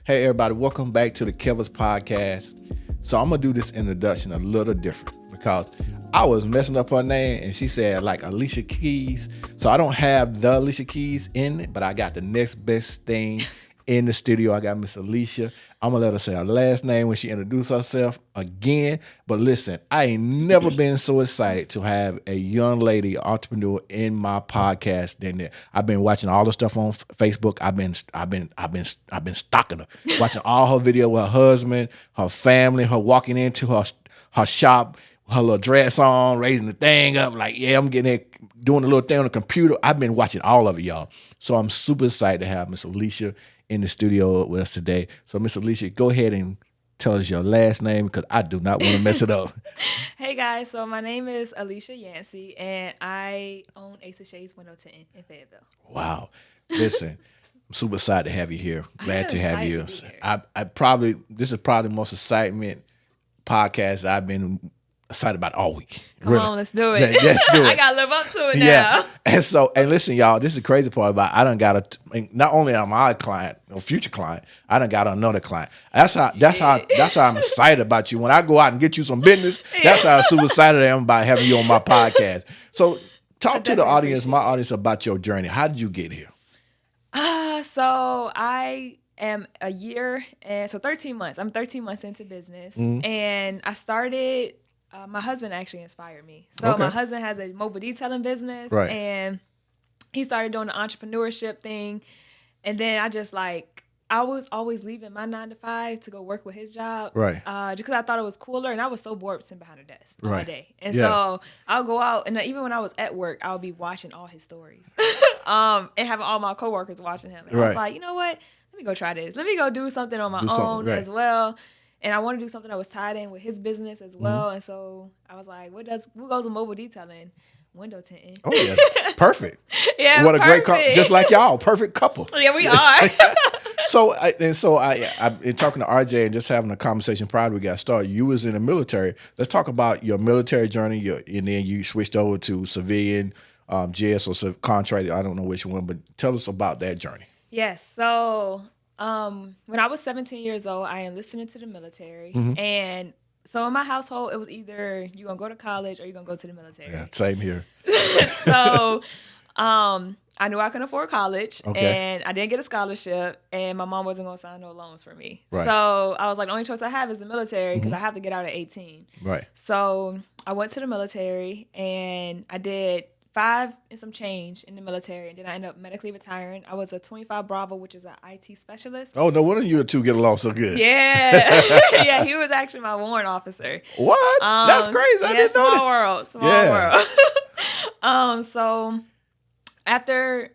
Hey, everybody, welcome back to the Kelvis podcast. So I'm going to do this introduction a little different because I was messing up her name and she said like Alysha Keys. So I don't have the Alysha Keys in it, but I got the next best thing in the studio. I got Miss Alysha. I'm going to let her say her last name when she introduces herself again. But listen, I ain't never been so excited to have a young lady entrepreneur in my podcast than that. I've been watching all the stuff on Facebook. I've been stalking her, watching all her video with her husband, her family, her walking into her shop, her little dress on, raising the thing up, like, yeah, I'm getting it, doing a little thing on the computer. I've been watching all of it, y'all. So I'm super excited to have Miss Alysha in the studio with us today. So Miss Alysha, go ahead and tell us your last name because I do not want to mess it up. Hey guys, so my name is Alysha Yancey and I own Ace of Shades window tint in Fayetteville. Wow. Listen, I'm super excited to have you here. Glad to have you. This is probably the most excitement podcast that I've been excited about all week. Come on, let's do it. Let's do it. I gotta live up to it now. Yeah. And listen, y'all, this is the crazy part about I done got not only am I a client or future client, I done got another client. That's how I'm excited about you. When I go out and get you some business, that's how super excited I am about having you on my podcast. So talk to the audience, my audience, about your journey. How did you get here? So I am a year and 13 months. I'm 13 months into business, and I started. My husband actually inspired me. So my husband has a mobile detailing business, and he started doing the entrepreneurship thing. And then I was always leaving my 9 to 5 to go work with his job, just because I thought it was cooler, and I was so bored sitting behind a desk all day. And so I'll go out, and even when I was at work, I'll be watching all his stories, and having all my coworkers watching him. And I was like, you know what? Let me go try this. Let me go do something on my own as well. And I want to do something that was tied in with his business as well. And so I was like, what goes with mobile detailing? Window tinting. Oh, yeah. Perfect. Yeah, what a great couple. Just like y'all. Perfect couple. Yeah, we are. So in talking to RJ and just having a conversation prior to we got started, you was in the military. Let's talk about your military journey. And then you switched over to civilian, GS or contract. I don't know which one, but tell us about that journey. Yes. So when I was 17 years old, I enlisted into the military. And so in my household, it was either you're going to go to college or you're going to go to the military. Yeah, same here. So I knew I couldn't afford college, and I didn't get a scholarship, and my mom wasn't going to sign no loans for me. So I was like, the only choice I have is the military because I have to get out at 18. So I went to the military, and I did 5 and some change in the military, and then I ended up medically retiring. I was a 25 Bravo, which is an IT specialist. Oh, no wonder you two get along so good. Yeah. Yeah, he was actually my warrant officer. What? That's crazy. I didn't know that. Small world.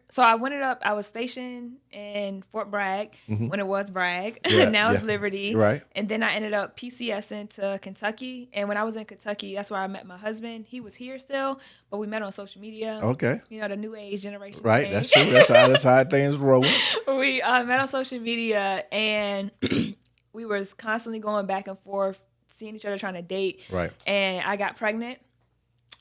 So I was stationed in Fort Bragg when it was Bragg. Now it's Liberty. And then I ended up PCSing to Kentucky. And when I was in Kentucky, that's where I met my husband. He was here still, but we met on social media. You know, the new age generation. Thing. That's true. That's how things roll. We met on social media, and we were constantly going back and forth, seeing each other, trying to date. And I got pregnant.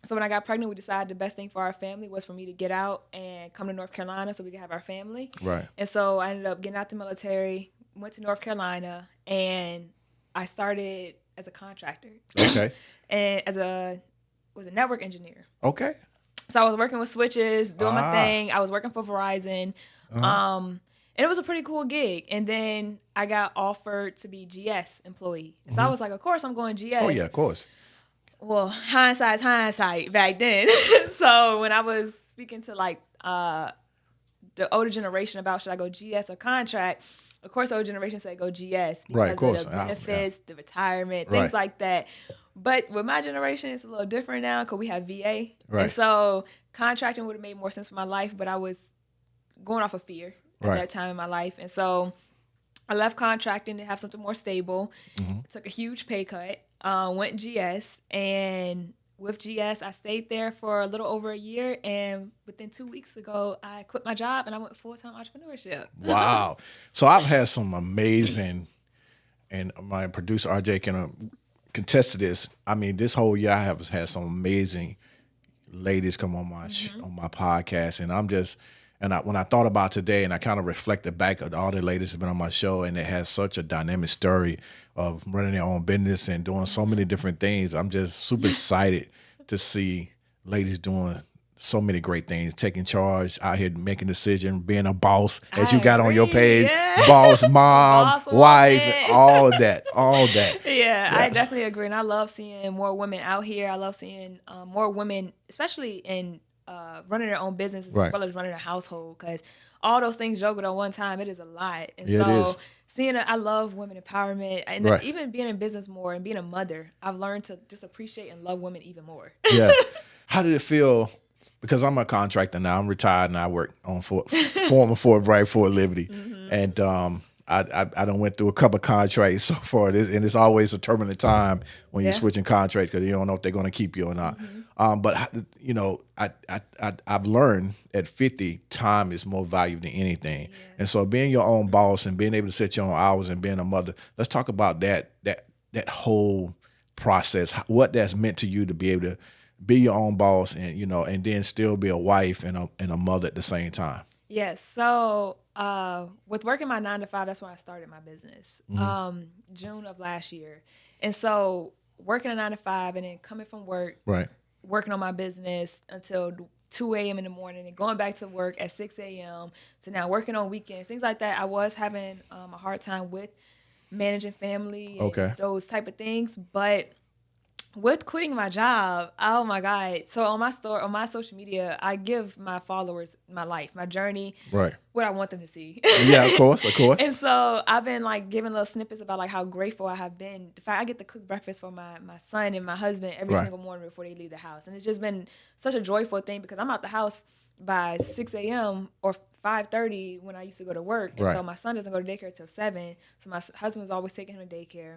So when I got pregnant, we decided the best thing for our family was for me to get out and come to North Carolina so we could have our family. And so I ended up getting out the military, went to North Carolina, and I started as a contractor. And was a network engineer. So I was working with switches, doing my thing. I was working for Verizon. And it was a pretty cool gig. And then I got offered to be GS employee. And so I was like, of course I'm going GS. Oh, yeah, of course. Well, hindsight's hindsight back then. So when I was speaking to the older generation about should I go GS or contract, of course the older generation said go GS because of the benefits, the retirement, things like that. But with my generation, it's a little different now because we have VA. And so contracting would have made more sense for my life, but I was going off of fear at that time in my life. And so I left contracting to have something more stable. Took a huge pay cut. Went GS, and with GS, I stayed there for a little over a year, and within 2 weeks ago, I quit my job, and I went full-time entrepreneurship. Wow. So I've had some amazing, and my producer, RJ, can contest to this. I mean, this whole year, I have had some amazing ladies come on my on my podcast, and I'm just And when I thought about today, and I kind of reflected back at all the ladies that have been on my show, and it has such a dynamic story of running their own business and doing so many different things. I'm just super excited to see ladies doing so many great things, taking charge, out here making decisions, being a boss, as you got on your page, boss, mom, boss wife, all that. Yeah, yes. I definitely agree. And I love seeing more women out here. I love seeing more women, especially in running their own business as well as running a household, because all those things juggled at one time, it is a lot. And so seeing I love women empowerment, and even being in business more and being a mother, I've learned to just appreciate and love women even more. Yeah. How did it feel? Because I'm a contractor now. I'm retired and I work on former Fort Bragg, Fort Liberty. And I done went through a couple of contracts so far, and it's always a turbulent time when you're switching contracts because you don't know if they're going to keep you or not. But you know, I've learned at 50, time is more valuable than anything. Yes. And so, being your own boss and being able to set your own hours and being a mother, let's talk about that whole process. What that's meant to you to be able to be your own boss, and you know, and then still be a wife and a mother at the same time. Yes. So with working my 9 to 5, that's when I started my business. June of last year. And so working a 9 to 5 and then coming from work, working on my business until 2 a.m. in the morning and going back to work at 6 a.m. to now working on weekends, things like that. I was having a hard time with managing family and those type of things. But with quitting my job, oh my God. So on my social media, I give my followers my life, my journey, what I want them to see. Yeah, of course. And so I've been like giving little snippets about like how grateful I have been. The fact I get to cook breakfast for my son and my husband every single morning before they leave the house. And it's just been such a joyful thing because I'm out the house by 6 a.m. or 5:30 when I used to go to work. And so my son doesn't go to daycare till 7. So my husband's always taking him to daycare.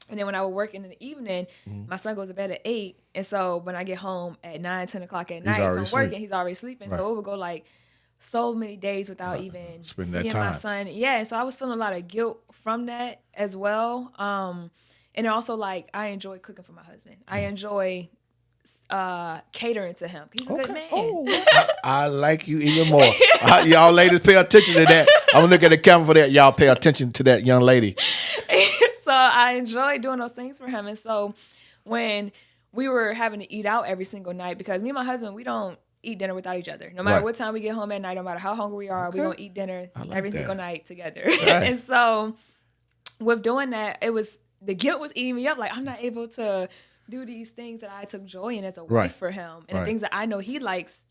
And then when I would work in the evening, my son goes to bed at 8. And so when I get home at 9, 10 o'clock at night from working, he's already sleeping. So it would go like so many days without even seeing my son. Yeah, and so I was feeling a lot of guilt from that as well. And also, like, I enjoy cooking for my husband. I enjoy catering to him. He's a good man. I like you even more. Y'all ladies pay attention to that. I'm going to look at the camera for that. Y'all pay attention to that young lady. So I enjoy doing those things for him. And so when we were having to eat out every single night, because me and my husband, we don't eat dinner without each other. No matter what time we get home at night, no matter how hungry we are, we're going to eat dinner every single night together. And so with doing that, the guilt was eating me up. Like, I'm not able to do these things that I took joy in as a wife for him. And the things that I know he likes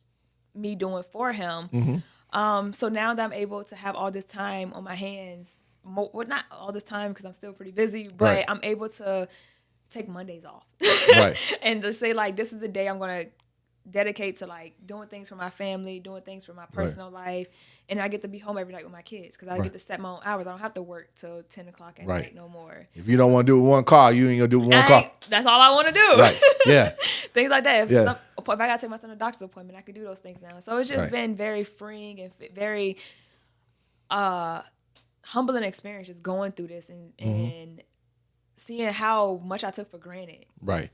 me doing for him. So now that I'm able to have all this time on my hands, well, not all this time because I'm still pretty busy, but I'm able to take Mondays off and just say like, this is the day I'm going to dedicate to like doing things for my family, doing things for my personal life. And I get to be home every night with my kids because I get to set my own hours. I don't have to work till 10 o'clock at night no more. If you don't want to do it with one car, you ain't going to do it with one car. That's all I want to do. Yeah. Things like that. If I got to take my son to a doctor's appointment, I could do those things now. So it's just been very freeing and very humbling experience just going through this and seeing how much I took for granted.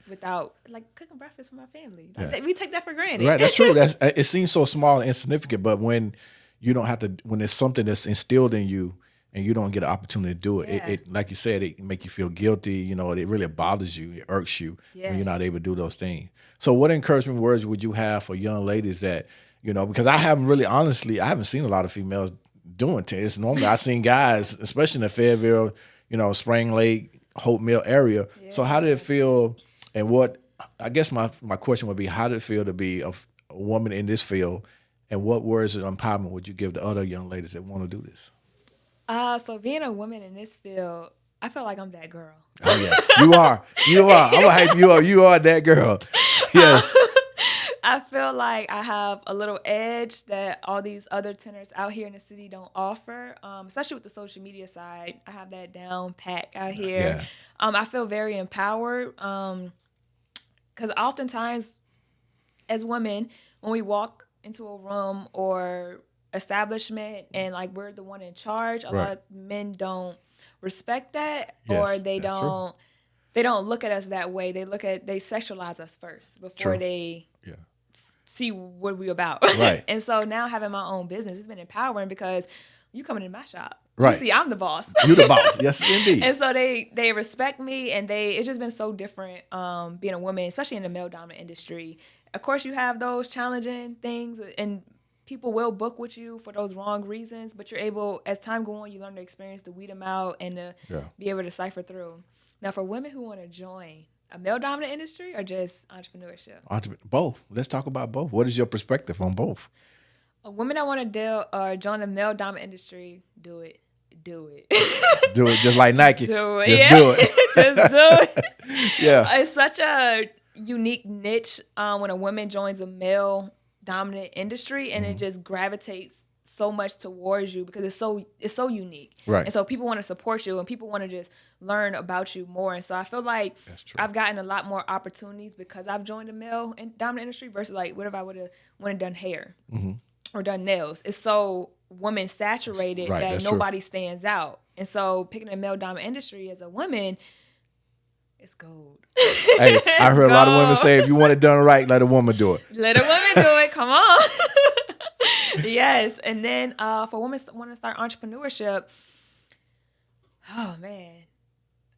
Without like cooking breakfast for my family. We take that for granted. That's true. It seems so small and insignificant, but when you don't have to, when it's something that's instilled in you and you don't get an opportunity to do it, it like you said, it make you feel guilty. You know, it really bothers you. It irks you when you're not able to do those things. So what encouragement words would you have for young ladies that, you know, because I haven't seen a lot of females doing tennis. Normally I've seen guys, especially in the Fayetteville, you know, Spring Lake, Hope Mill area. So how did it feel, and what, I guess my question would be, how did it feel to be a woman in this field, and what words of empowerment would you give to other young ladies that want to do this? So being a woman in this field, I feel like I'm that girl. Oh yeah, you are. I'm gonna hype you up. You are that girl. Yes. I feel like I have a little edge that all these other tenors out here in the city don't offer, especially with the social media side. I have that down pat out here. I feel very empowered because oftentimes as women, when we walk into a room or establishment and like we're the one in charge, a lot of men don't respect that, or they don't look at us that way. They sexualize us first before they see what we about. Right. And so now having my own business, it's been empowering because you coming in my shop. Right. You see, I'm the boss. You the boss. Yes, indeed. And so they respect me, and it's just been so different being a woman, especially in the male dominant industry. Of course, you have those challenging things, and people will book with you for those wrong reasons, but you're able, as time go on, you learn to experience, to weed them out, and to be able to cipher through. Now, for women who want to join a male dominant industry or just entrepreneurship? Both. Let's talk about both. What is your perspective on both? A woman that want to deal or join the male dominant industry, do it. Do it. Do it just like Nike. Do it. Just do it. Just do it. Yeah. It's such a unique niche when a woman joins a male dominant industry, and it just gravitates so much towards you because it's so unique. Right. And so people want to support you, and people want to just learn about you more. And so I feel like I've gotten a lot more opportunities because I've joined the male dominant industry versus like what if I would have went and done hair or done nails. It's so woman saturated that nobody stands out. And so picking a male dominant industry as a woman, it's gold. Hey, I heard a lot of women say if you want it done right, let a woman do it. Let a woman do it. Come on. Yes. And then for women want to start entrepreneurship, oh man,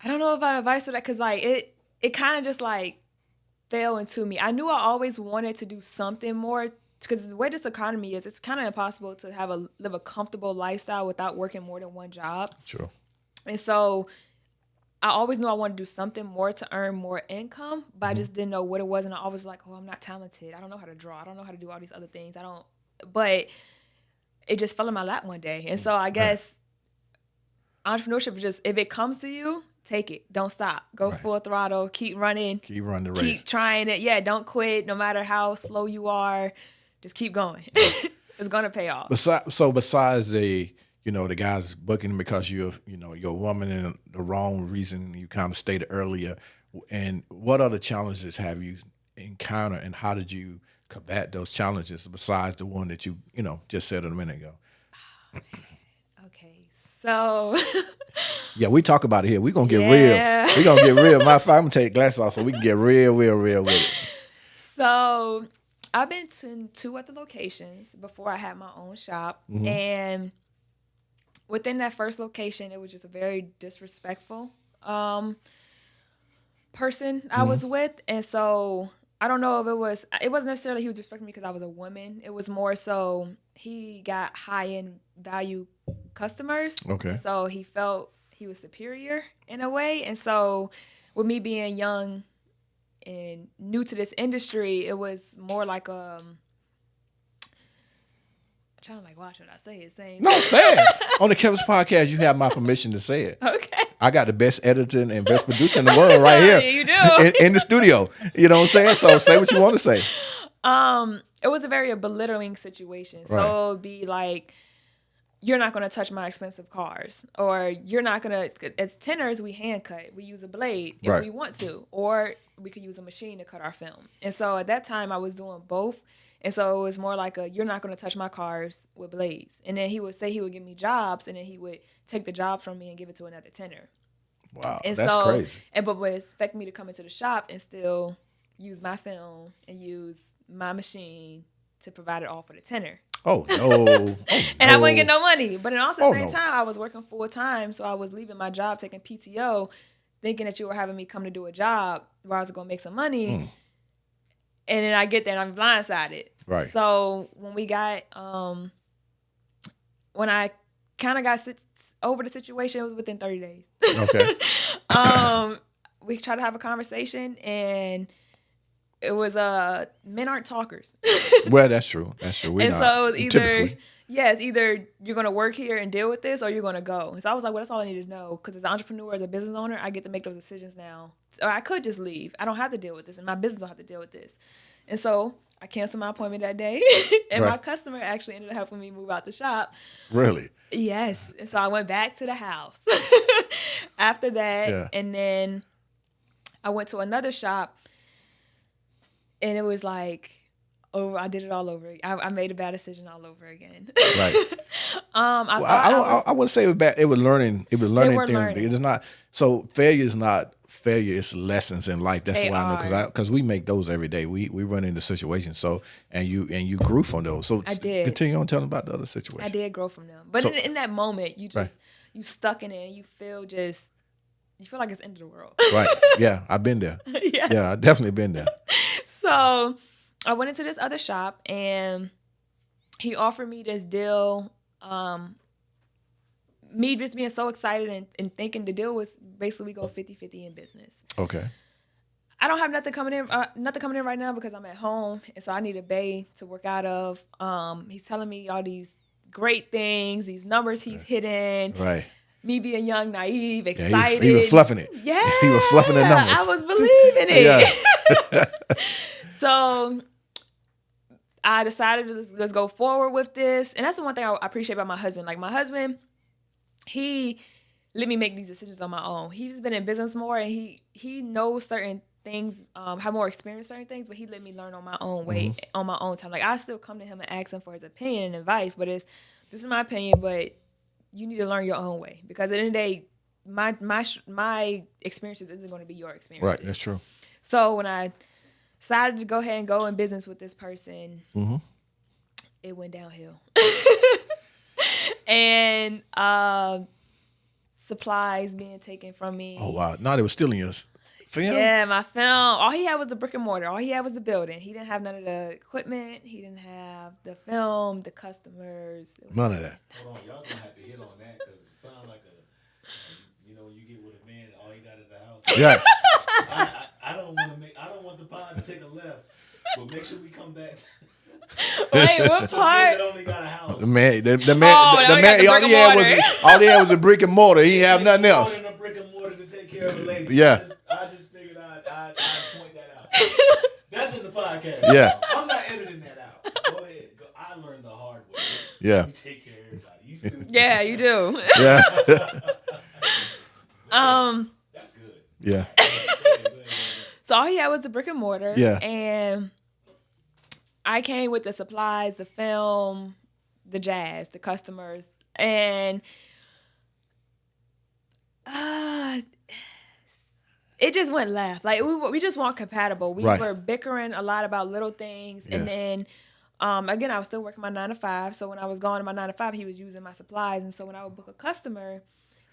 I don't know about advice for that because like it kind of just like fell into me. I knew I always wanted to do something more because the way this economy is, it's kind of impossible to live a comfortable lifestyle without working more than one job. True. And so I always knew I wanted to do something more to earn more income, but I just didn't know what it was. And I always like, oh, I'm not talented. I don't know how to draw. I don't know how to do all these other things. But it just fell in my lap one day. And so I guess entrepreneurship is just, if it comes to you, take it. Don't stop. Go full throttle. Keep running. Keep running the race. Keep trying it. Yeah, don't quit no matter how slow you are. Just keep going. It's going to pay off. Besides the guys booking because you're a woman and the wrong reason you kind of stated earlier, and what other challenges have you encountered, and how did you combat those challenges besides the one that you just said a minute ago? Okay, so yeah, we talk about it here. We're gonna get real. We're gonna get real. Matter of fact, I'm gonna take glasses off so we can get real with it. So I've been to 2 other locations before I had my own shop, and within that first location, it was just a very disrespectful person I was with. And so I don't know if it wasn't necessarily he was disrespecting me because I was a woman. It was more so he got high-end value customers. Okay. So he felt he was superior in a way. And so with me being young and new to this industry, it was more like I'm trying to like watch what I say. It's saying no, say it. On the Kelvis podcast, you have my permission to say it. Okay. I got the best editor and best producer in the world right here. You do. In the studio. You know what I'm saying? So say what you want to say. It was a very belittling situation. So it would be like, you're not going to touch my expensive cars, or you're not going to, as tinters, we hand cut. We use a blade if we want to, or we could use a machine to cut our film. And so at that time I was doing both. And so it was more like you're not going to touch my cars with blades. And then he would say he would give me jobs, and then he would take the job from me and give it to another tinter. Wow, and that's crazy. But would expect me to come into the shop and still use my film and use my machine to provide it all for the tinter. Oh, no. And I wouldn't get no money. But then also at the same time, I was working full time. So I was leaving my job, taking PTO, thinking that you were having me come to do a job where I was going to make some money. And then I get there and I'm blindsided. Right. So when I kind of got over the situation, it was within 30 days. Okay. We tried to have a conversation, and it was men aren't talkers. Well, that's true. That's true. And so it was either you're going to work here and deal with this, or you're going to go. And so I was like, well, that's all I need to know. Because as an entrepreneur, as a business owner, I get to make those decisions now. Or I could just leave. I don't have to deal with this, and my business don't have to deal with this. And so I canceled my appointment that day, and my customer actually ended up helping me move out the shop. Really? Yes. And so I went back to the house after that, and then I went to another shop, and it was like, I did it all over. I made a bad decision all over again. Right. I wouldn't say it was bad. It was learning. It was learning things. It is not. So failure is not failure. It's lessons in life. That's why I know because we make those every day. We run into situations. So and you grew from those. So I did. Continue on telling about the other situation. I did grow from them, but in that moment, you just you stuck in it. And you feel like it's the end of the world. Right. Yeah, I've been there. Yes. Yeah, I've definitely been there. So I went into this other shop and he offered me this deal. Me just being so excited and thinking the deal was basically go 50-50 in business. Okay. I don't have nothing coming in right now because I'm at home. And so I need a bay to work out of. He's telling me all these great things, these numbers he's hitting. Right. Me being young, naive, excited. He was fluffing it. Yeah. He was fluffing the numbers. I was believing it. Yeah. So I decided to let's go forward with this. And that's the one thing I appreciate about my husband. Like my husband, he let me make these decisions on my own. He's been in business more and he knows certain things, have more experience in certain things, but he let me learn on my own way, on my own time. Like I still come to him and ask him for his opinion and advice, but this is my opinion, but you need to learn your own way because at the end of the day, my experiences isn't going to be your experience. Right, that's true. So when I decided to go ahead and go in business with this person, it went downhill. And supplies being taken from me. Oh wow! No, they were stealing yours. Film? Yeah, my film. All he had was the brick and mortar. All he had was the building. He didn't have none of the equipment. He didn't have the film, the customers. None of that. Hold on, y'all gonna have to hit on that because it sounds like when you get with a man, all he got is a house. Yeah. I don't want the pod to take a left, but make sure we come back. Wait, what part? Only got a house. The man, all he had was a brick and mortar. He didn't have nothing else. A brick and mortar to take care of the ladies. Yeah. I just figured I'd point that out. That's in the podcast. Yeah. I'm not editing that out. Go ahead. I learned the hard way. Yeah. You take care of everybody. You stupid. Yeah, you do. Yeah. That's good. Yeah. So all he had was the brick and mortar. Yeah. And I came with the supplies, the film, the jazz, the customers, and it just went left. Like we just weren't compatible. We were bickering a lot about little things, and then again, I was still working my 9 to 5. So when I was going to my 9 to 5, he was using my supplies, and so when I would book a customer,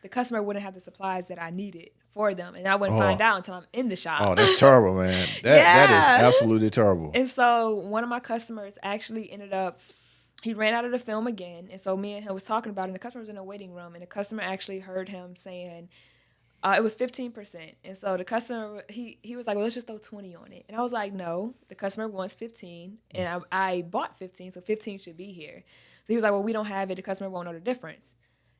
the customer wouldn't have the supplies that I needed for them, and I wouldn't find out until I'm in the shop. Oh, that's terrible, man. That is absolutely terrible. And so one of my customers actually ended up, he ran out of the film again, and so me and him was talking about it, and the customer was in a waiting room, and the customer actually heard him saying, it was 15%. And so the customer, he was like, well, let's just throw 20 on it. And I was like, no, the customer wants 15, and I bought 15, so 15 should be here. So he was like, well, we don't have it. The customer won't know the difference.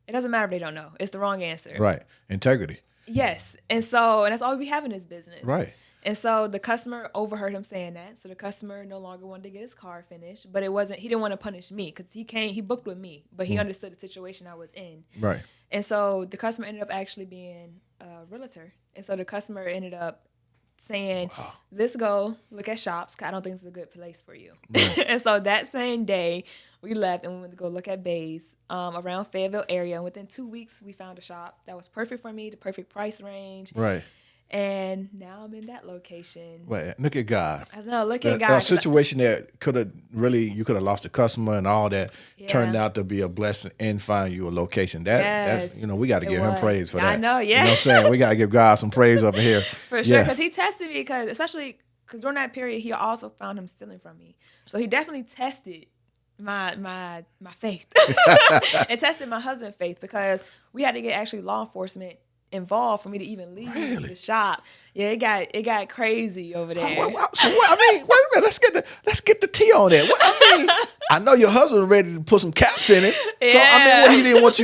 It doesn't matter if they don't know. It's the wrong answer. Right. Integrity. Yes. And that's all we have in this business. Right. And so the customer overheard him saying that. So the customer no longer wanted to get his car finished, but he didn't want to punish me because he booked with me, but he understood the situation I was in. Right. And so the customer ended up actually being a realtor. And so the customer ended up saying, let's go look at shops, 'cause I don't think it's a good place for you. Right. And so that same day, we left and we went to go look at bays around Fayetteville area. And within 2 weeks, we found a shop that was perfect for me, the perfect price range. Right. And now I'm in that location. Wait, look at God. I know, look at God. A situation that you could have lost a customer and all that turned out to be a blessing and find you a location. That's we got to give him praise for that. I know, yeah. You know what I'm saying? We got to give God some praise up in here. For sure, because he tested me, especially because during that period, he also found him stealing from me. So he definitely tested my faith and tested my husband's faith because we had to get actually law enforcement involved for me to even leave the shop. Yeah, it got crazy over there. So what? I mean, wait a minute. Let's get the tea on that. I know your husband was ready to put some caps in it. Yeah. So I mean, he didn't want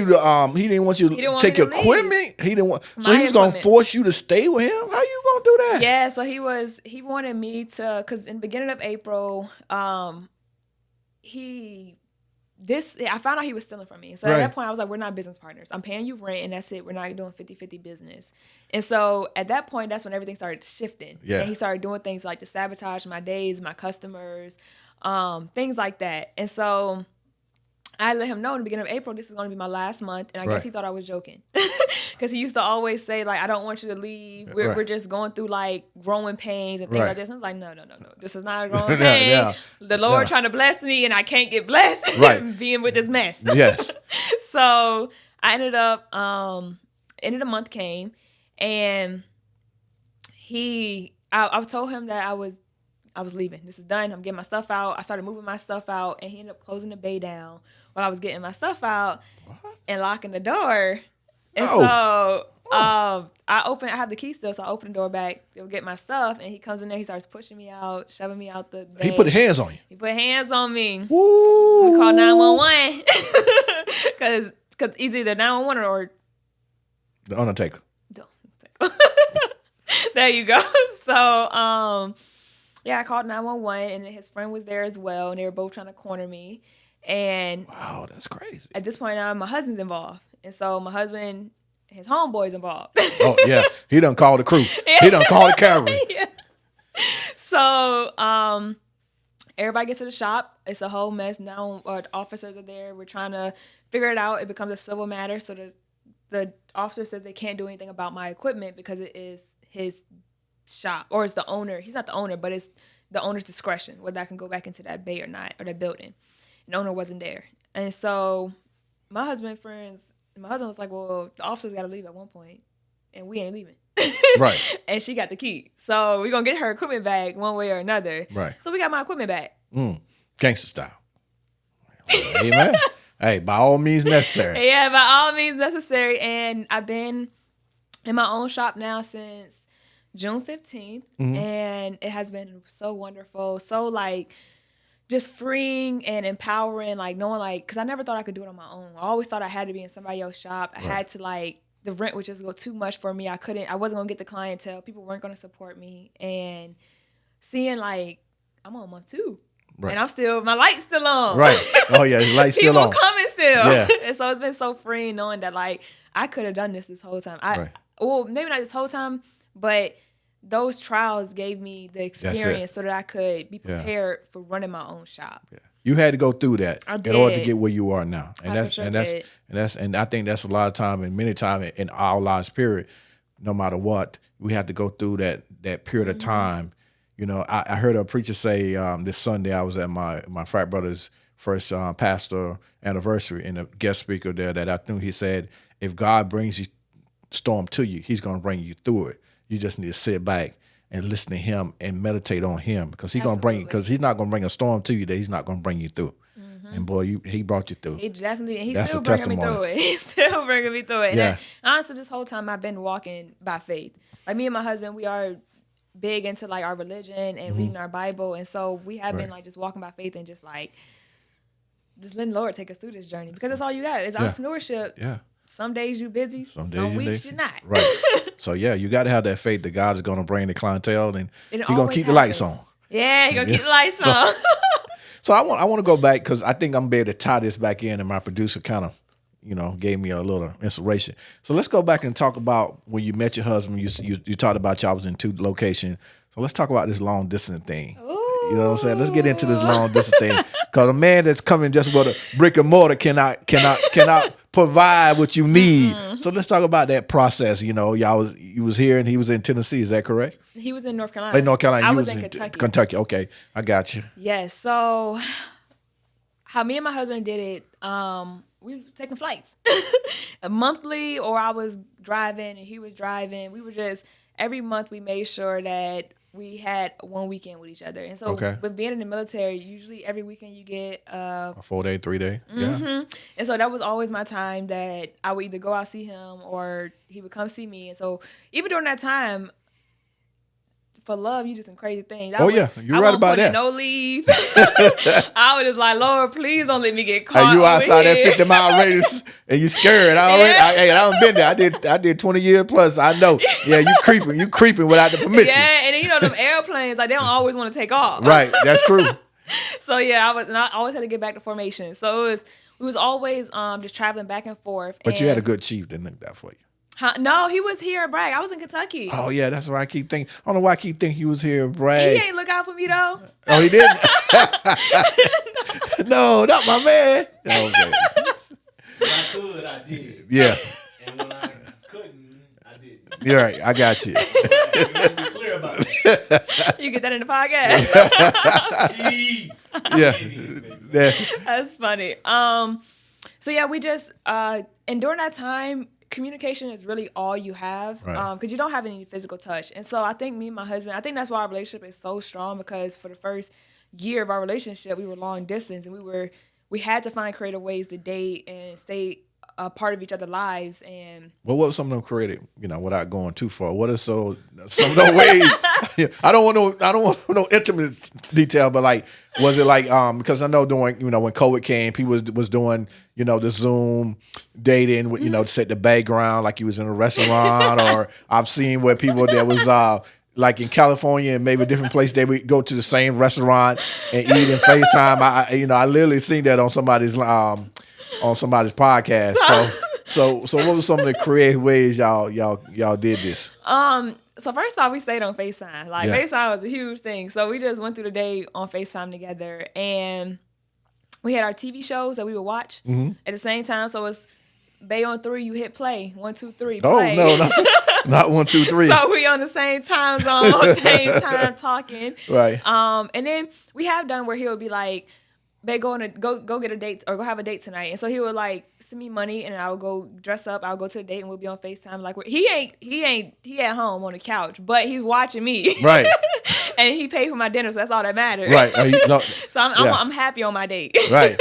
you to take your equipment. He didn't want. So he was gonna force you to stay with him. How you gonna do that? Yeah. So he wanted me to, because in the beginning of April, I found out he was stealing from me. So at that point, I was like, we're not business partners. I'm paying you rent, and that's it. We're not doing 50-50 business. And so at that point, that's when everything started shifting. Yeah. And he started doing things like to sabotage my days, my customers. things like that. And so I let him know in the beginning of April, this is going to be my last month. And I guess he thought I was joking. Because he used to always say, like, I don't want you to leave. We're just going through, like, growing pains and things like this. And I was like, no. This is not a growing pain. The Lord trying to bless me, and I can't get blessed being with this mess. Yes. So I ended up, end of the month came, and I told him that I was leaving. This is done. I'm getting my stuff out. I started moving my stuff out, and he ended up closing the bay down while I was getting my stuff out and locking the door. And so I have the key still, so I open the door back to get my stuff, and he comes in there. He starts pushing me out, shoving me out the bay. He put hands on you. He put hands on me. Woo. We called 911 because either the 911 or the Undertaker. There you go. So I called 911, and his friend was there as well, and they were both trying to corner me. And wow, that's crazy. At this point now, my husband's involved. And so my husband, his homeboy's involved. Oh, yeah. He done called the crew. He done called the cavalry. Yeah. So everybody gets to the shop. It's a whole mess. Now the officers are there. We're trying to figure it out. It becomes a civil matter. So the officer says they can't do anything about my equipment because it is his shop. Or it's the owner. He's not the owner, but it's the owner's discretion whether I can go back into that bay or not, or that building. And the owner wasn't there. And so my husband was like, well, the officers got to leave at one point, and we ain't leaving. Right. And she got the key. So we're going to get her equipment back one way or another. Right. So we got my equipment back. Gangster style. Amen. Hey, by all means necessary. Yeah, by all means necessary. And I've been in my own shop now since June 15th, and it has been so wonderful. So, like, just freeing and empowering, like, knowing, like, because I never thought I could do it on my own. I always thought I had to be in somebody else's shop. I had to, like, the rent would just go too much for me. I wasn't going to get the clientele. People weren't going to support me. And seeing, like, I'm on month 2. Right. And my light's still on. Right. Oh, yeah, the light's still on. People coming still. Yeah. And so it's been so freeing knowing that, like, I could have done this whole time. Well, maybe not this whole time, but those trials gave me the experience so that I could be prepared for running my own shop. Yeah. You had to go through that in order to get where you are now. And I think that's a lot of time, and many times in our lives period, no matter what, we have to go through that period of time. You know, I heard a preacher say this Sunday, I was at my frat brother's first pastor anniversary, and a guest speaker there that afternoon, he said, if God brings you storm to you, he's going to bring you through it. You just need to sit back and listen to him and meditate on him, because he's not going to bring a storm to you that he's not going to bring you through. And boy, he brought you through. He definitely, and he's still bringing me through it. He's still bringing me through it. Yeah. And honestly, this whole time I've been walking by faith. Like, me and my husband, we are big into, like, our religion and reading our Bible, and so we have been, like, just walking by faith and just, like, just letting the Lord take us through this journey, because that's all you got. It's entrepreneurship. Yeah. Some days you busy, some weeks you're not. Right. So, yeah, you got to have that faith that God is going to bring the clientele, and he's going to keep the lights on. Yeah, he's going to keep the lights on. So I want to go back, because I think I'm going to be able to tie this back in, and my producer kind of, gave me a little inspiration. So let's go back and talk about when you met your husband. You talked about y'all was in 2 locations. So let's talk about this long distance thing. Ooh. You know what I'm saying? Let's get into this long distance thing, because a man that's coming just with a brick and mortar cannot provide what you need. So let's talk about that process. You was here and he was in Tennessee. Is that correct? He was in North Carolina. In North Carolina. I was in Kentucky. Kentucky. Okay, I got you. Yes. So how me and my husband did it, we were taking flights monthly, or I was driving and he was driving. We were just, every month we made sure that we had one weekend with each other. And so with being in the military, usually every weekend you get a 4-day, 3-day. Yeah. And so that was always my time that I would either go out see him or he would come see me. And so even during that time, for love, you do some crazy things. You're right about that. No leave. I was just like, Lord, please don't let me get caught. Hey, you outside that 50-mile radius and you scared. I haven't been there. I did 20 years plus. I know. Yeah, you creeping without the permission. Yeah, and then them airplanes, like, they don't always want to take off. Right, that's true. So yeah, I always had to get back to formation. So we was always just traveling back and forth. But you had a good chief that looked out for you. Huh? No, he was here at Bragg. I was in Kentucky. Oh yeah, that's why I keep thinking. I don't know why I keep thinking he was here at Bragg. He ain't look out for me though. Oh, he didn't. No, not my man. Okay. When I could, I did. Yeah. And when I couldn't, I didn't. You're right. I got you. You gotta be clear about that. You get that in the podcast. Yeah. Yeah. That's funny. So yeah, we just and during that time, communication is really all you have, Right. because you don't have any physical touch. And so I think me and my husband, I think that's why our relationship is so strong, because for the first year of our relationship, we were long distance, and we had to find creative ways to date and stay a part of each other's lives. And Well, what was some of them creative? Without going too far, what are some of those ways? I don't want no intimate detail, but like, was it like because I know during when COVID came, people was doing the Zoom dating with to set the background like you was in a restaurant, or I've seen where people that was like in California and maybe a different place, they would go to the same restaurant and eat and FaceTime. I literally seen that on somebody's podcast. So what were some of the creative ways y'all did this? So first off, we stayed on FaceTime. Yeah. FaceTime was a huge thing. So we just went through the day on FaceTime together, and we had our TV shows that we would watch at the same time. So it's Bay on 3, you hit play. 1, 2, 3, play. Oh no, not 1, 2, 3. So we on the same time zone, same time talking. Right. And then we have done where he would be like, "Babe, go get a date or go have a date tonight." And so he would like send me money, and I would go dress up. I'll go to a date, and we'll be on FaceTime. Like he at home on the couch, but he's watching me. Right. And he paid for my dinner, so that's all that matters. Right. So I'm happy on my date. Right.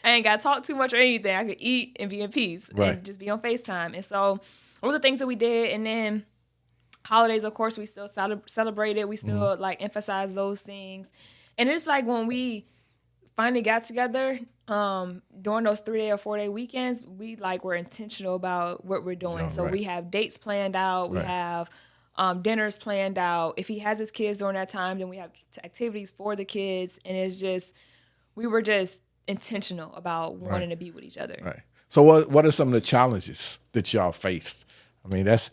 I ain't got to talk too much or anything. I could eat and be in peace Right. and just be on FaceTime. And so those are things that we did. And then holidays, of course, we still celebrated. We still like emphasize those things. And it's like when we finally got together during those 3-day or 4-day weekends, we like were intentional about what we're doing. So right. we have dates planned out. We Right. have dinners planned out. If he has his kids during that time, then we have activities for the kids. And it's just, we were just intentional about wanting to be with each other. Right. So what are some of the challenges that y'all faced? I mean, that's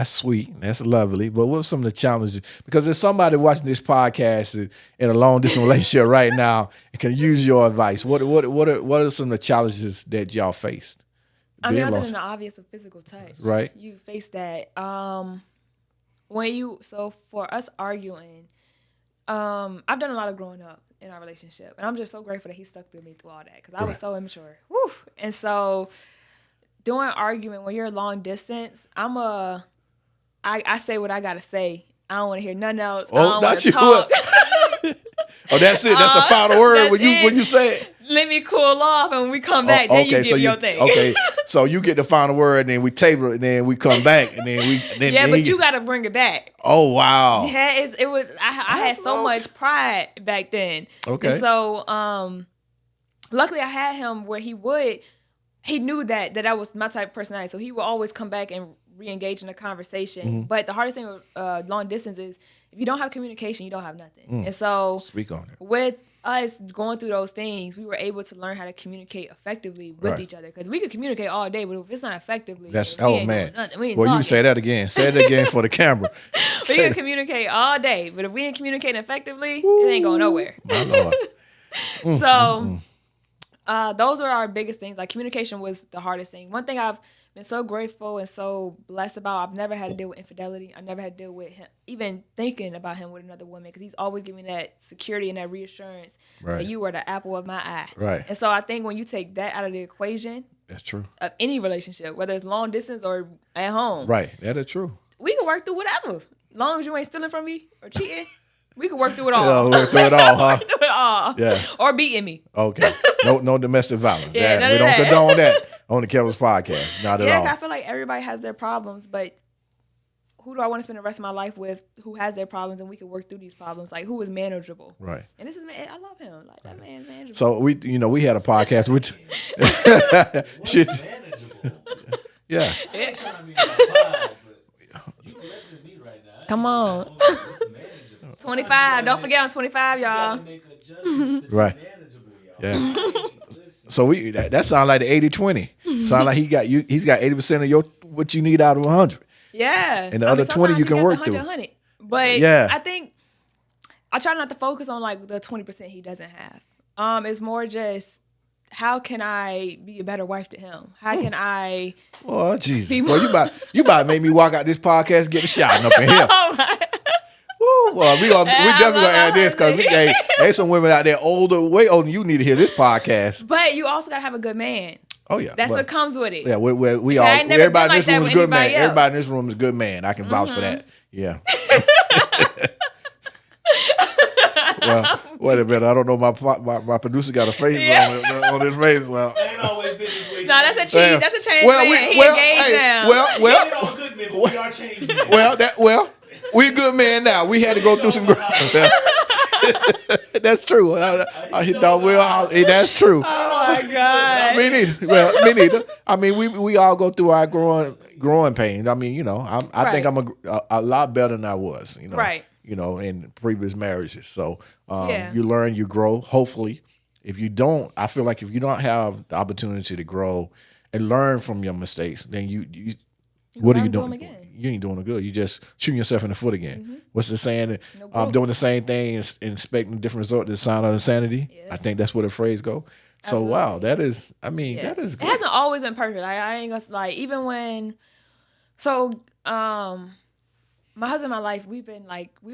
sweet, that's lovely. But what are some of the challenges? Because there's somebody watching this podcast in a long distance relationship right now and can use your advice. What are some of the challenges that y'all faced? I mean, other than the obvious of physical touch, right? You face that. So for us arguing, I've done a lot of growing up in our relationship, and I'm just so grateful that he stuck through me through all that, because I was so immature. Whew. And so during argument, when you're long distance, I say what I gotta say. I don't want to hear nothing else. I don't want to talk. Oh, that's it. That's a final word when you say it. Let me cool off, and when we come back, then you give your thing. Okay, so you get the final word, and then we table it, and then we come back, and then but you got to bring it back. Oh wow! Yeah, it was. I had so much pride back then. Okay. And so, luckily, I had him where he knew that was my type of personality, so he would always come back and re-engage in a conversation. Mm-hmm. But the hardest thing with long distance is if you don't have communication, you don't have nothing. And so, speak on it. With us going through those things, we were able to learn how to communicate effectively with each other, because we could communicate all day, but if it's not effectively, man. We ain't well, talking. you say that again. Say it again for the camera. We can communicate all day, but if we ain't communicating effectively, it ain't going nowhere. My Lord. So those are our biggest things. Like, communication was the hardest thing. One thing I've been so grateful and so blessed about, I've never had to deal with infidelity. I never had to deal with him, even thinking about him with another woman, because he's always giving me that security and that reassurance that you were the apple of my eye. Right. And so I think when you take that out of the equation, that's true, of any relationship, whether it's long distance or at home, right, that is true. We can work through whatever, as long as you ain't stealing from me or cheating. We can work through it all. Work through it all, huh? Work through it all. Yeah. Or beating me. Okay. No domestic violence. Yeah, none we of don't that. condone that on the Kelvis podcast. Not at all. Yeah, I feel like everybody has their problems, but who do I want to spend the rest of my life with who has their problems, and we can work through these problems? Like, who is manageable? Right. And this is, I love him. Like, that man's manageable. So we had a podcast which What's manageable? Yeah. I ain't trying to be like but you blessing me right now. Come on. What's manageable? 25. Don't forget I'm 25, y'all. You gotta make adjustments to be Right. manageable, y'all. Yeah. So that sounds like the 80-20. Sound like he's got 80% of what you need out of 100. Yeah. And the other 20 you can work through. 100. But yeah. I think I try not to focus on like the 20% he doesn't have. It's more just how can I be a better wife to him? How can I? Oh Jesus! Well, you about to make me walk out this podcast and get a shot up in here. Oh my. Woo, well, we definitely gonna add this because there's some women out there way older than you need to hear this podcast. But you also gotta have a good man. Oh yeah, that's what comes with it. Yeah, we all everybody in this room is good man. Everybody in this room is good man. I can vouch for that. Yeah. Well, wait a minute. I don't know. My producer got a face on his face. Well, ain't always been this way. No, that's a cheat. That's a change. We are changed. We're good man now. We had to go through some. That's true. That's true. Oh my God. Me neither. I mean, we all go through our growing pains. I mean, I think I'm a lot better than I was. Right. In previous marriages. So you learn, you grow. Hopefully, if you don't, I feel like if you don't have the opportunity to grow and learn from your mistakes, then you what are you doing? You ain't doing it good. You just shooting yourself in the foot again. Mm-hmm. What's the saying? Doing the same thing and expecting a different result. The sign of insanity. Yes. I think that's where the phrase go. Absolutely. So wow, that is. I mean, that is. Good. It hasn't always been perfect. I ain't gonna even when. So my husband and my life, we've been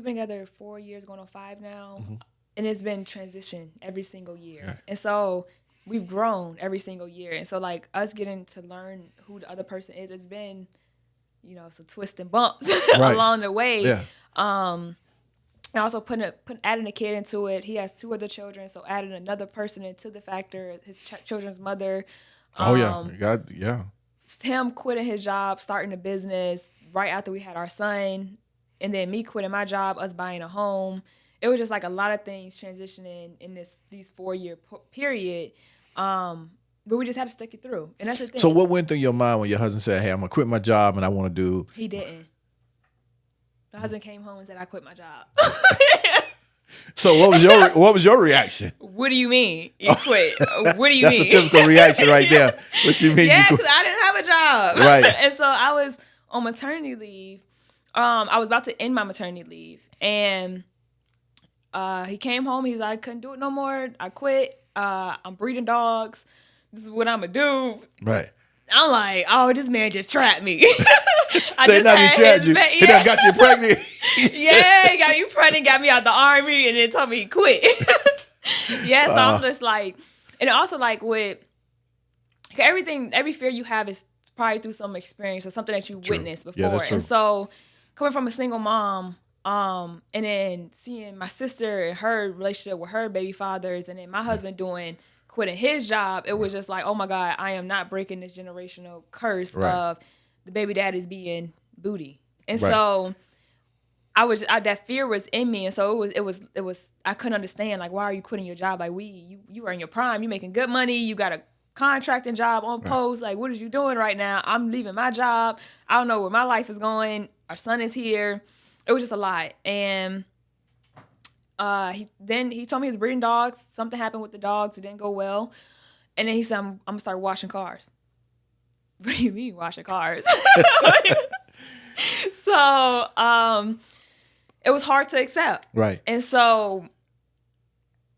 together 4 years, going on 5 now, and it's been transition every single year, and so we've grown every single year, and so like us getting to learn who the other person is, it's been. Some twists and bumps along the way. Yeah. And also adding a kid into it. He has 2 other children, so adding another person into the factor, his children's mother. Him quitting his job, starting a business right after we had our son, and then me quitting my job, us buying a home. It was just like a lot of things transitioning in these 4-year period. But we just had to stick it through. And that's the thing. So what went through your mind when your husband said, hey, I'm going to quit my job and I want to do... He didn't. My husband came home and said, I quit my job. So what was your reaction? What do you mean you quit? What do you mean? That's a typical reaction right there. What you mean? Yeah, because I didn't have a job. Right. And so I was on maternity leave. I was about to end my maternity leave. And he came home. He was like, I couldn't do it no more. I quit. I'm breeding dogs. This is what I'm going to do. Right. I'm like, oh, this man just trapped me. Say nothing trapped you. He done got you pregnant. Yeah, he got me pregnant, got me out the army, and then told me he quit. Yeah, so I'm just like, and also like with every fear you have is probably through some experience or something that you witnessed before. Yeah, that's true. And so coming from a single mom, and then seeing my sister and her relationship with her baby fathers, and then my husband quitting his job, it was just like, oh my God, I am not breaking this generational curse of the baby daddies being booty. And so that fear was in me. And so it was, I couldn't understand, like, why are you quitting your job? Like you are in your prime, you making good money, you got a contracting job on post. Like, what are you doing right now? I'm leaving my job. I don't know where my life is going. Our son is here. It was just a lot. And he told me he was breeding dogs. Something happened with the dogs. It didn't go well. And then he said, I'm going to start washing cars. What do you mean washing cars? So it was hard to accept. Right. And so,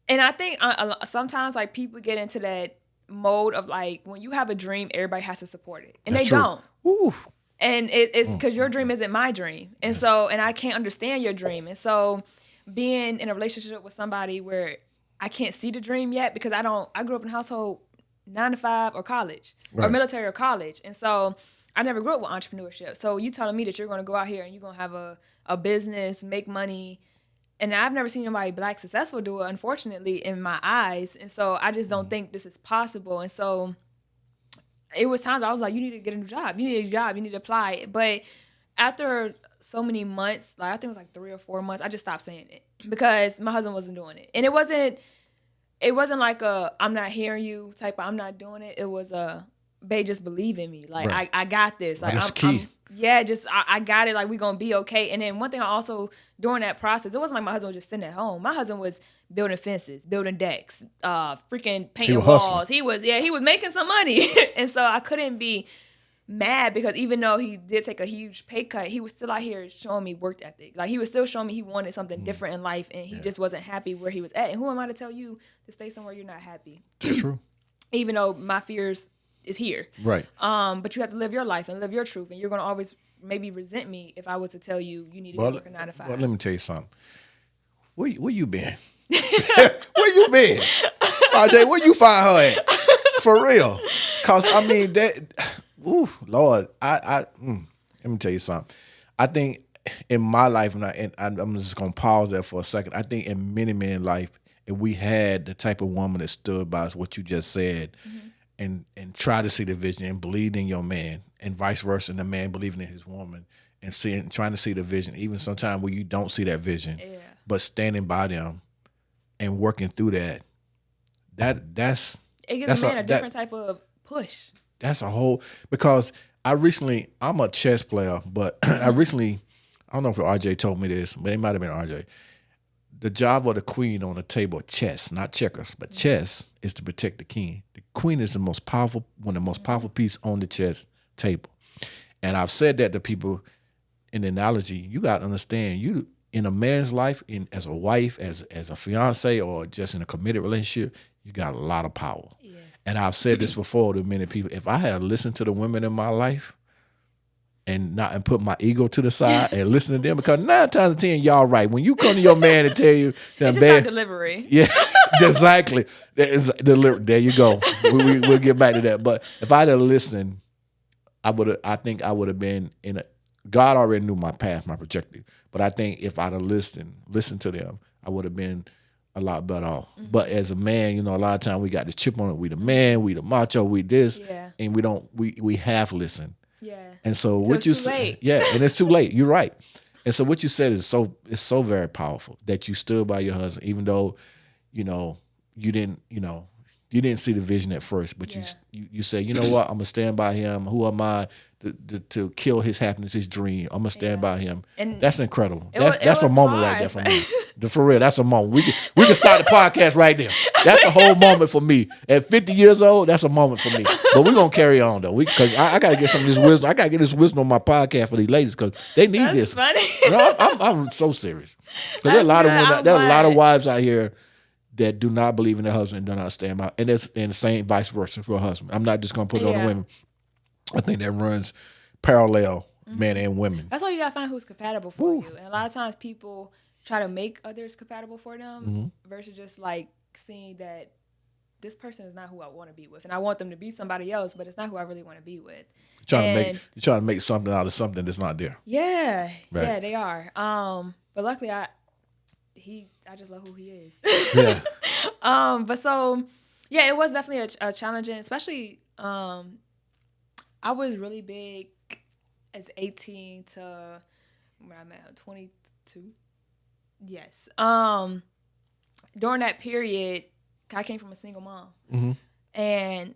and I think sometimes like people get into that mode of like, when you have a dream, everybody has to support it. And That's they true. Don't. Ooh. And it's because your dream isn't my dream. And so, and I can't understand your dream. And so, being in a relationship with somebody where I can't see the dream yet because I grew up in a household 9 to 5 or college or military or college. And so I never grew up with entrepreneurship. So you telling me that you're going to go out here and you're going to have a business, make money. And I've never seen anybody Black successful do it, unfortunately, in my eyes. And so I just don't think this is possible. And so it was times I was like, you need to get a new job. You need a job. You need to apply. But after so many months, like I think it was like 3 or 4 months, I just stopped saying it because my husband wasn't doing it. And it wasn't like a I'm not hearing you type of I'm not doing it. It was a babe, just believe in me. Like I got this. Like that's key. I got it. Like we gonna be okay. And then one thing I also during that process, it wasn't like my husband was just sitting at home. My husband was building fences, building decks, freaking painting walls. Hustling. He was making some money. And so I couldn't be mad because even though he did take a huge pay cut, he was still out here showing me work ethic. Like, he was still showing me he wanted something different in life, and he just wasn't happy where he was at. And who am I to tell you to stay somewhere you're not happy? True. Even though my fears is here. Right. But you have to live your life and live your truth, and you're going to always maybe resent me if I was to tell you need to work a 9 to 5. Well, let me tell you something. Where you been? Where you been? RJ, where you find her at? For real. Cause I mean Lord, let me tell you something. I think in my life, and I'm just gonna pause there for a second. I think in many men's life, if we had the type of woman that stood by us, what you just said, and try to see the vision and believe in your man, and vice versa, and the man believing in his woman and trying to see the vision, even sometimes where you don't see that vision, but standing by them and working through that. That's it gives a man a different type of push. That's a whole, because I'm a chess player, but I don't know if RJ told me this, but it might have been RJ. The job of the queen on the table of chess, not checkers, but chess, is to protect the king. The queen is one of the most powerful pieces on the chess table. And I've said that to people in the analogy. You got to understand, you in a man's life, as a wife, as a fiance, or just in a committed relationship, you got a lot of power. Yes. And I've said this before to many people. If I had listened to the women in my life and put my ego to the side and listen to them, because 9 times out of 10, y'all right. When you come to your man and tell you that, it's just our delivery. Yeah, exactly. There you go. We'll get back to that. But if I'd have listened, I think I would have been God already knew my path, my trajectory. But I think if I'd have listened to them, I would have been a lot better off. Mm-hmm. But as a man, a lot of times we got the chip on it. We the man, we the macho, we this, and we half listen. Yeah. And so what you said, and it's too late. You're right. And so what you said is so very powerful, that you stood by your husband, even though, you didn't see the vision at first, but you say, you know what, I'm gonna stand by him. Who am I to kill his happiness, his dream? I'm gonna stand by him. And that's incredible. That's a moment right there for me. For real, that's a moment. We can start the podcast right there. That's a whole moment for me. At 50 years old, that's a moment for me. But we're gonna carry on though, because I gotta get some of this wisdom. I gotta get this wisdom on my podcast for these ladies, because they need this. Funny. I'm so serious. Because there are a lot of women. There are a lot of wives out here that do not believe in their husband and do not stand by, and the same vice versa for a husband. I'm not just gonna put it on the women. I think that runs parallel, men and women. That's why you gotta find who's compatible for you. And a lot of times people try to make others compatible for them versus just like seeing that this person is not who I want to be with, and I want them to be somebody else, but it's not who I really want to be with. You're trying to make something out of something that's not there. Yeah, right. Yeah, they are. But luckily, I just love who he is. Yeah. But so, yeah, it was definitely a challenging, especially. I was really big as 18 to when I met her, 22. Yes. During that period, I came from a single mom, and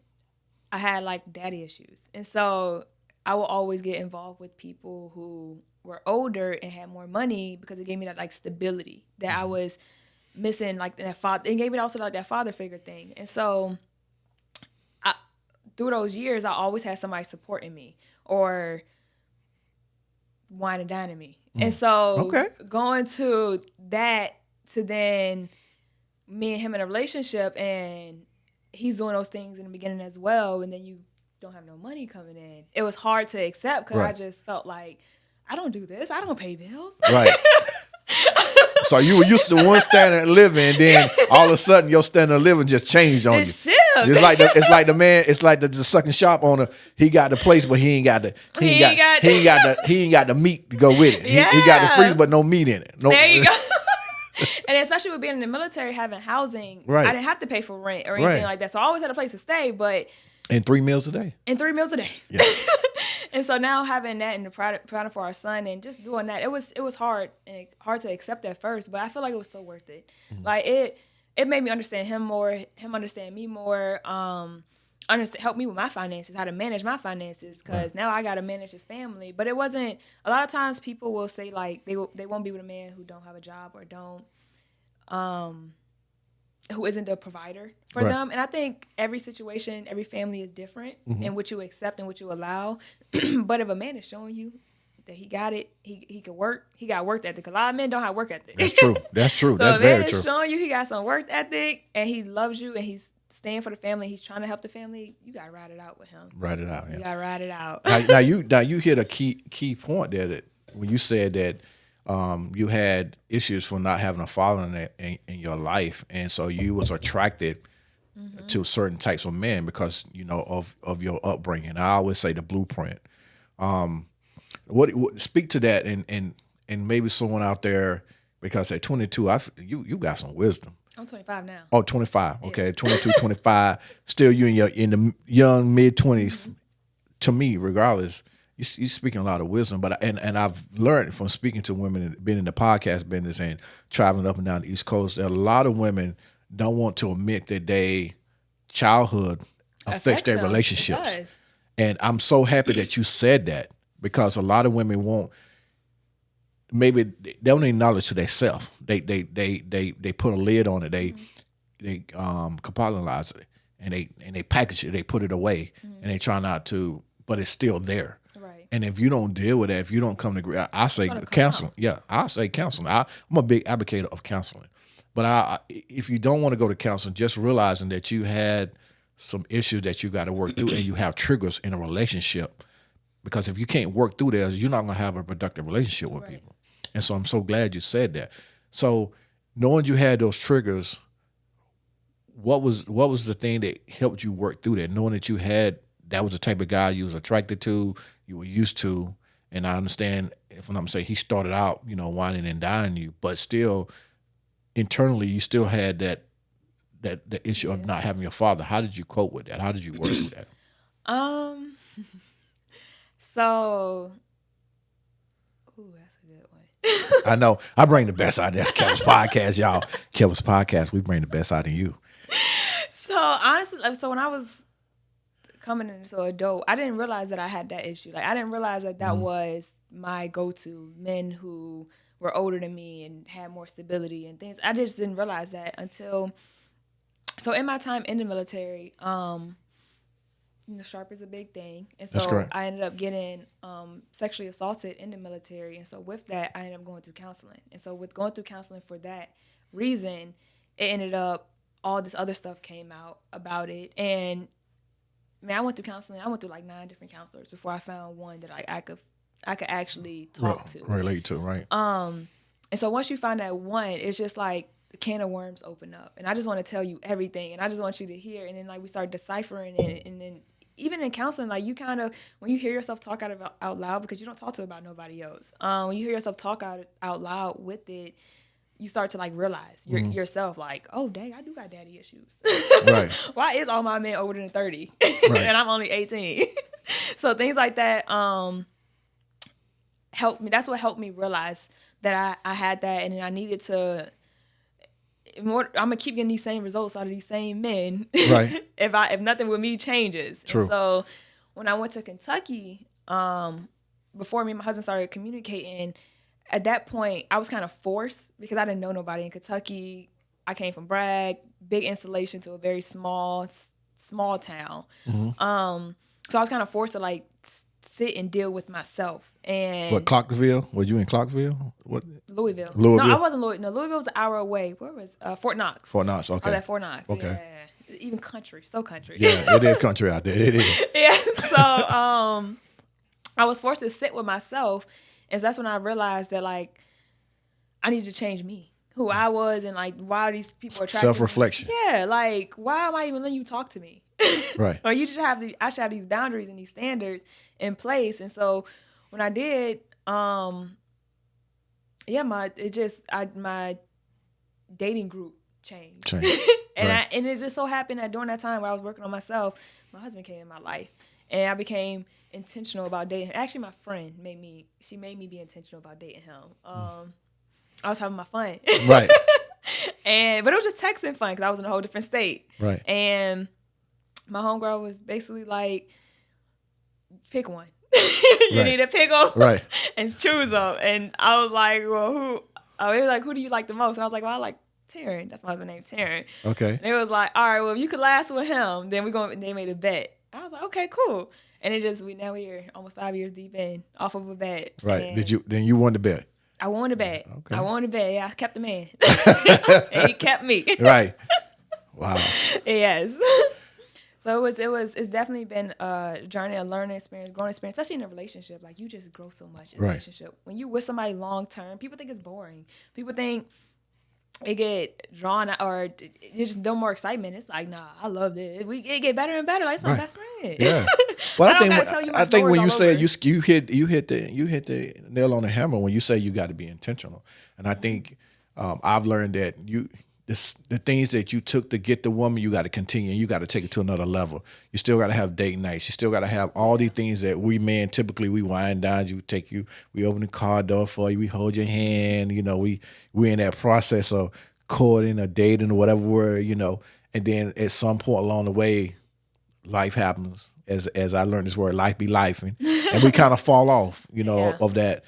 I had like daddy issues, and so I would always get involved with people who were older and had more money, because it gave me that like stability that I was missing, like that father. It gave me also like that father figure thing, and so through those years, I always had somebody supporting me or wine and dining me. And so going to that, to then me and him in a relationship, and he's doing those things in the beginning as well, and then you don't have no money coming in. It was hard to accept, because I just felt like, I don't do this. I don't pay bills. Right. So you were used to one standard of living, and then all of a sudden your standard of living just changed on you. It's like the man. It's like the sucking shop owner. He got the place, but he ain't got the meat to go with it. Yeah. He got the freezer, but no meat in it. No. There you go. And especially with being in the military, having housing, I didn't have to pay for rent or anything like that. So I always had a place to stay, but. And 3 meals a day. Yeah. And so now having that and providing for our son and just doing that, it was hard to accept at first, but I feel like it was so worth it. Like it made me understand him more, him understand me more, help me with my finances, how to manage my finances, because now I got to manage his family. But it wasn't, a lot of times people will say like they won't be with a man who don't have a job or don't. who isn't the provider for them. And I think every situation, every family is different in what you accept and what you allow. But if a man is showing you that he got it, he could work, he got work ethic. A lot of men don't have work ethic. That's true. That's true. So That's if a man very true. is showing you he got some work ethic and he loves you and he's staying for the family, he's trying to help the family, you gotta ride it out with him. Ride it out. Yeah. You gotta ride it out. now you hit a key point there that when you said that you had issues for not having a father in your life, and so you was attracted to certain types of men because of your upbringing. I always say the blueprint. What speak to that and maybe someone out there, because at 22 you got some wisdom. I'm 25 now. Oh, 25. Okay, yeah. 22, 25. Still, you in the young mid 20s. To me, regardless, you're speaking a lot of wisdom. But and I've learned from speaking to women and being in the podcast business and traveling up and down the East Coast that a lot of women don't want to admit that their childhood affects their relationships. It does. And I'm so happy that you said that, because a lot of women won't. Maybe they don't acknowledge to themselves. They put a lid on it. They compartmentalize it and they package it. They put it away and they try not to, but it's still there. Right. And if you don't deal with that, if you don't come to, I say counseling. Yeah, I say counseling. I'm a big advocate of counseling. But if you don't want to go to counseling, just realizing that you had some issues that you got to work through and you have triggers in a relationship. Because if you can't work through this, you're not going to have a productive relationship with people. And so I'm so glad you said that. So knowing you had those triggers, what was the thing that helped you work through that? Knowing that that was the type of guy you was attracted to, you were used to, and I understand, if I'm not saying he started out, whining and dying you, but still internally you still had that issue of not having your father. How did you cope with that? How did you work through that? So, that's a good one. I know. I bring the best out of this Kelvis podcast, y'all. Kelvis podcast, we bring the best out of you. So honestly, when I was coming into adult, I didn't realize that I had that issue. Like, I didn't realize that was my go-to, men who were older than me and had more stability and things. I just didn't realize that until, so in my time in the military, sharp is a big thing. And so I ended up getting sexually assaulted in the military. And so with that, I ended up going through counseling. And so with going through counseling for that reason, it ended up, all this other stuff came out about it. And man, I went through counseling. I went through like 9 different counselors before I found one that I could actually talk to. Relate to, right. And so once you find that one, it's just like the can of worms open up. And I just want to tell you everything. And I just want you to hear. And then like we start deciphering it. And then even in counseling, like you kind of, when you hear yourself talk out loud, because you don't talk to about nobody else. When you hear yourself talk out loud with it, you start to like realize yourself like, oh dang, I do got daddy issues. Right. Why is all my men older than 30? Right. And I'm only 18? So things like that helped me. That's what helped me realize that I had that, and I needed to. I'm gonna keep getting these same results out of these same men. Right. if nothing with me changes. True. And so when I went to Kentucky, before me and my husband started communicating, at that point I was kind of forced because I didn't know nobody in Kentucky. I came from Bragg, big installation to a very small town. Mm-hmm. So I was kind of forced to like sit and deal with myself. And what, Clarksville? Were you in Clarksville? What? Louisville. Louisville? No, I wasn't Louisville. No, Louisville was an hour away. Where was Fort Knox? Fort Knox, okay. I was at Fort Knox. Okay. Yeah. Even country. So country. Yeah, it is country out there. It is. Yeah. So I was forced to sit with myself. And so that's when I realized that like I need to change me. Who I was and like why are these people attracted self-reflection. Me? Yeah, like why am I even letting you talk to me? Right. Or you just I should have these boundaries and these standards in place. And so when I did, my dating group changed. And right. And it just so happened that during that time where I was working on myself, my husband came in my life. And I became intentional about dating him. Actually, my friend made me be intentional about dating him. I was having my fun. Right. But it was just texting fun because I was in a whole different state. Right. And my homegirl was basically like, pick one. You need to pick them and choose them. And I was like, well, who? They were like, who do you like the most? And I was like, well, I like Taryn. That's my husband's name, Taryn. Okay. And it was like, all right, well, if you could last with him, then they made a bet. I was like, okay, cool. And we're almost 5 years deep in off of a bet. Right. And Then you won the bet. I won the bet. Okay. I won the bet. Yeah, I kept the man. And he kept me. Right. Wow. Yes. So it's definitely been a journey, a learning experience, growing experience, especially in a relationship. Like, you just grow so much in a relationship. When you with somebody long term, people think it's boring. People think it get drawn out, or you just no more excitement. It's like, nah, I love this. It get better and better. Like, it's my best friend. Yeah. Well, I think when you said you hit the nail on the hammer when you say you got to be intentional. And I think I've learned that the things that you took to get the woman, you got to continue. You got to take it to another level. You still got to have date nights. You still got to have all these things that we men typically we wind down. We open the car door for you. We hold your hand. You know, we in that process of courting or dating or whatever word. You know, and then at some point along the way, life happens. As I learned this word, life be life, and we kind of fall off. You know, of that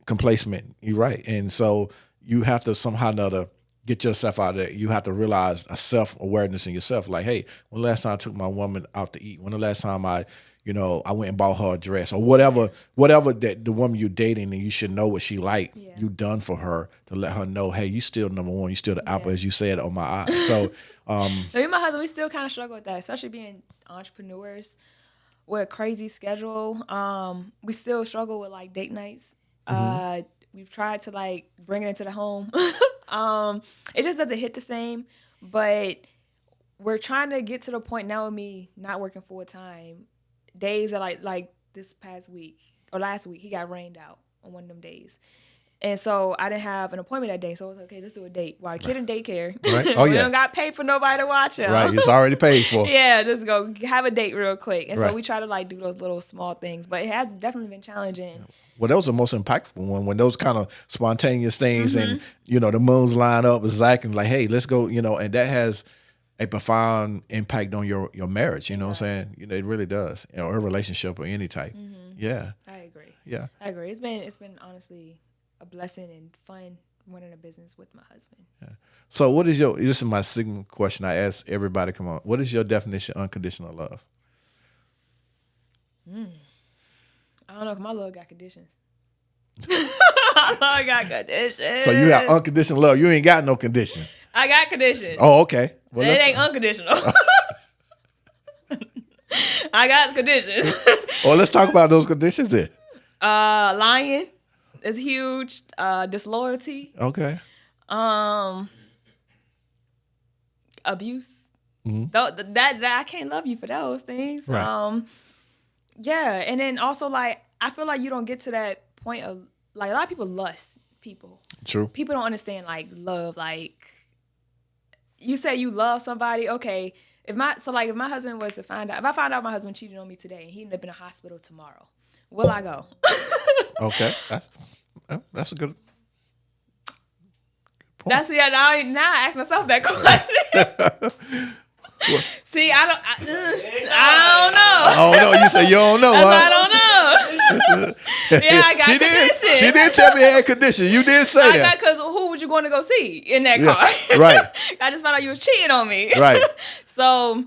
complacent. You're right, and so you have to somehow or another get yourself out of that. You have to realize a self-awareness in yourself. Like, hey, when the last time I took my woman out to eat? When the last time I went and bought her a dress or whatever that the woman you're dating and you should know what she like, you done for her to let her know, hey, you still number one. You still the apple, as you said, on my eye. So, me and my husband, we still kind of struggle with that, especially being entrepreneurs with a crazy schedule. We still struggle with like date nights. We've tried to like bring it into the home. It just doesn't hit the same, but we're trying to get to the point now with me not working full time. Days are like this past week or last week, he got rained out on one of them days. And so I didn't have an appointment that day. So I was like, okay, let's do a date. While the kid in daycare. Right. Oh, we yeah. don't got paid for nobody to watch him. Right. It's already paid for. Yeah, just go have a date real quick. And so we try to like do those little small things. But it has definitely been challenging. Well, that was the most impactful one when those kind of spontaneous things and, the moons line up exactly like, hey, let's go, and that has a profound impact on your marriage. You know what I'm saying? It really does. Or a relationship or any type. Yeah. I agree. Yeah. I agree. It's been honestly a blessing and fun running a business with my husband. Yeah. So this is my signal question I ask everybody, come on. What is your definition of unconditional love? I don't know if my love got conditions. My love got conditions. So you have unconditional love. You ain't got no condition. I got conditions. Oh, okay. Well, it ain't unconditional. I got conditions. Well, let's talk about those conditions then. Lying is huge. Disloyalty. Okay. Abuse. That I can't love you for those things. Right. Yeah, and then also like I feel like you don't get to that point of like a lot of people lust people. True. People don't understand like love. Like you say you love somebody, okay. If my husband was to find out, if I find out my husband cheated on me today and he ended up in a hospital tomorrow, will I go? Okay, that's a good point. Now I ask myself that question. See, I don't know. Oh no, you say you don't know. I don't know. Yeah, I got conditions. She did tell me I had conditions. You did say that. Because who would you going to go see in that car? Right. I just found out you was cheating on me. Right. So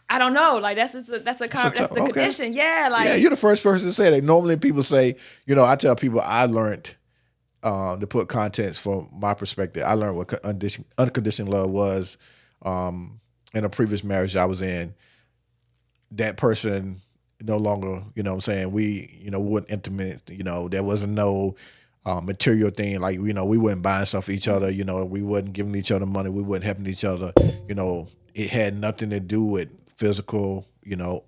I don't know. Like that's the condition. Yeah. Like yeah, you're the first person to say that. Normally people say, I tell people I learned to put context from my perspective. I learned what unconditional love was in a previous marriage I was in. That person no longer, we weren't intimate, there wasn't no material thing, like, we weren't buying stuff for each other, we wasn't giving each other money, we weren't helping each other, it had nothing to do with physical,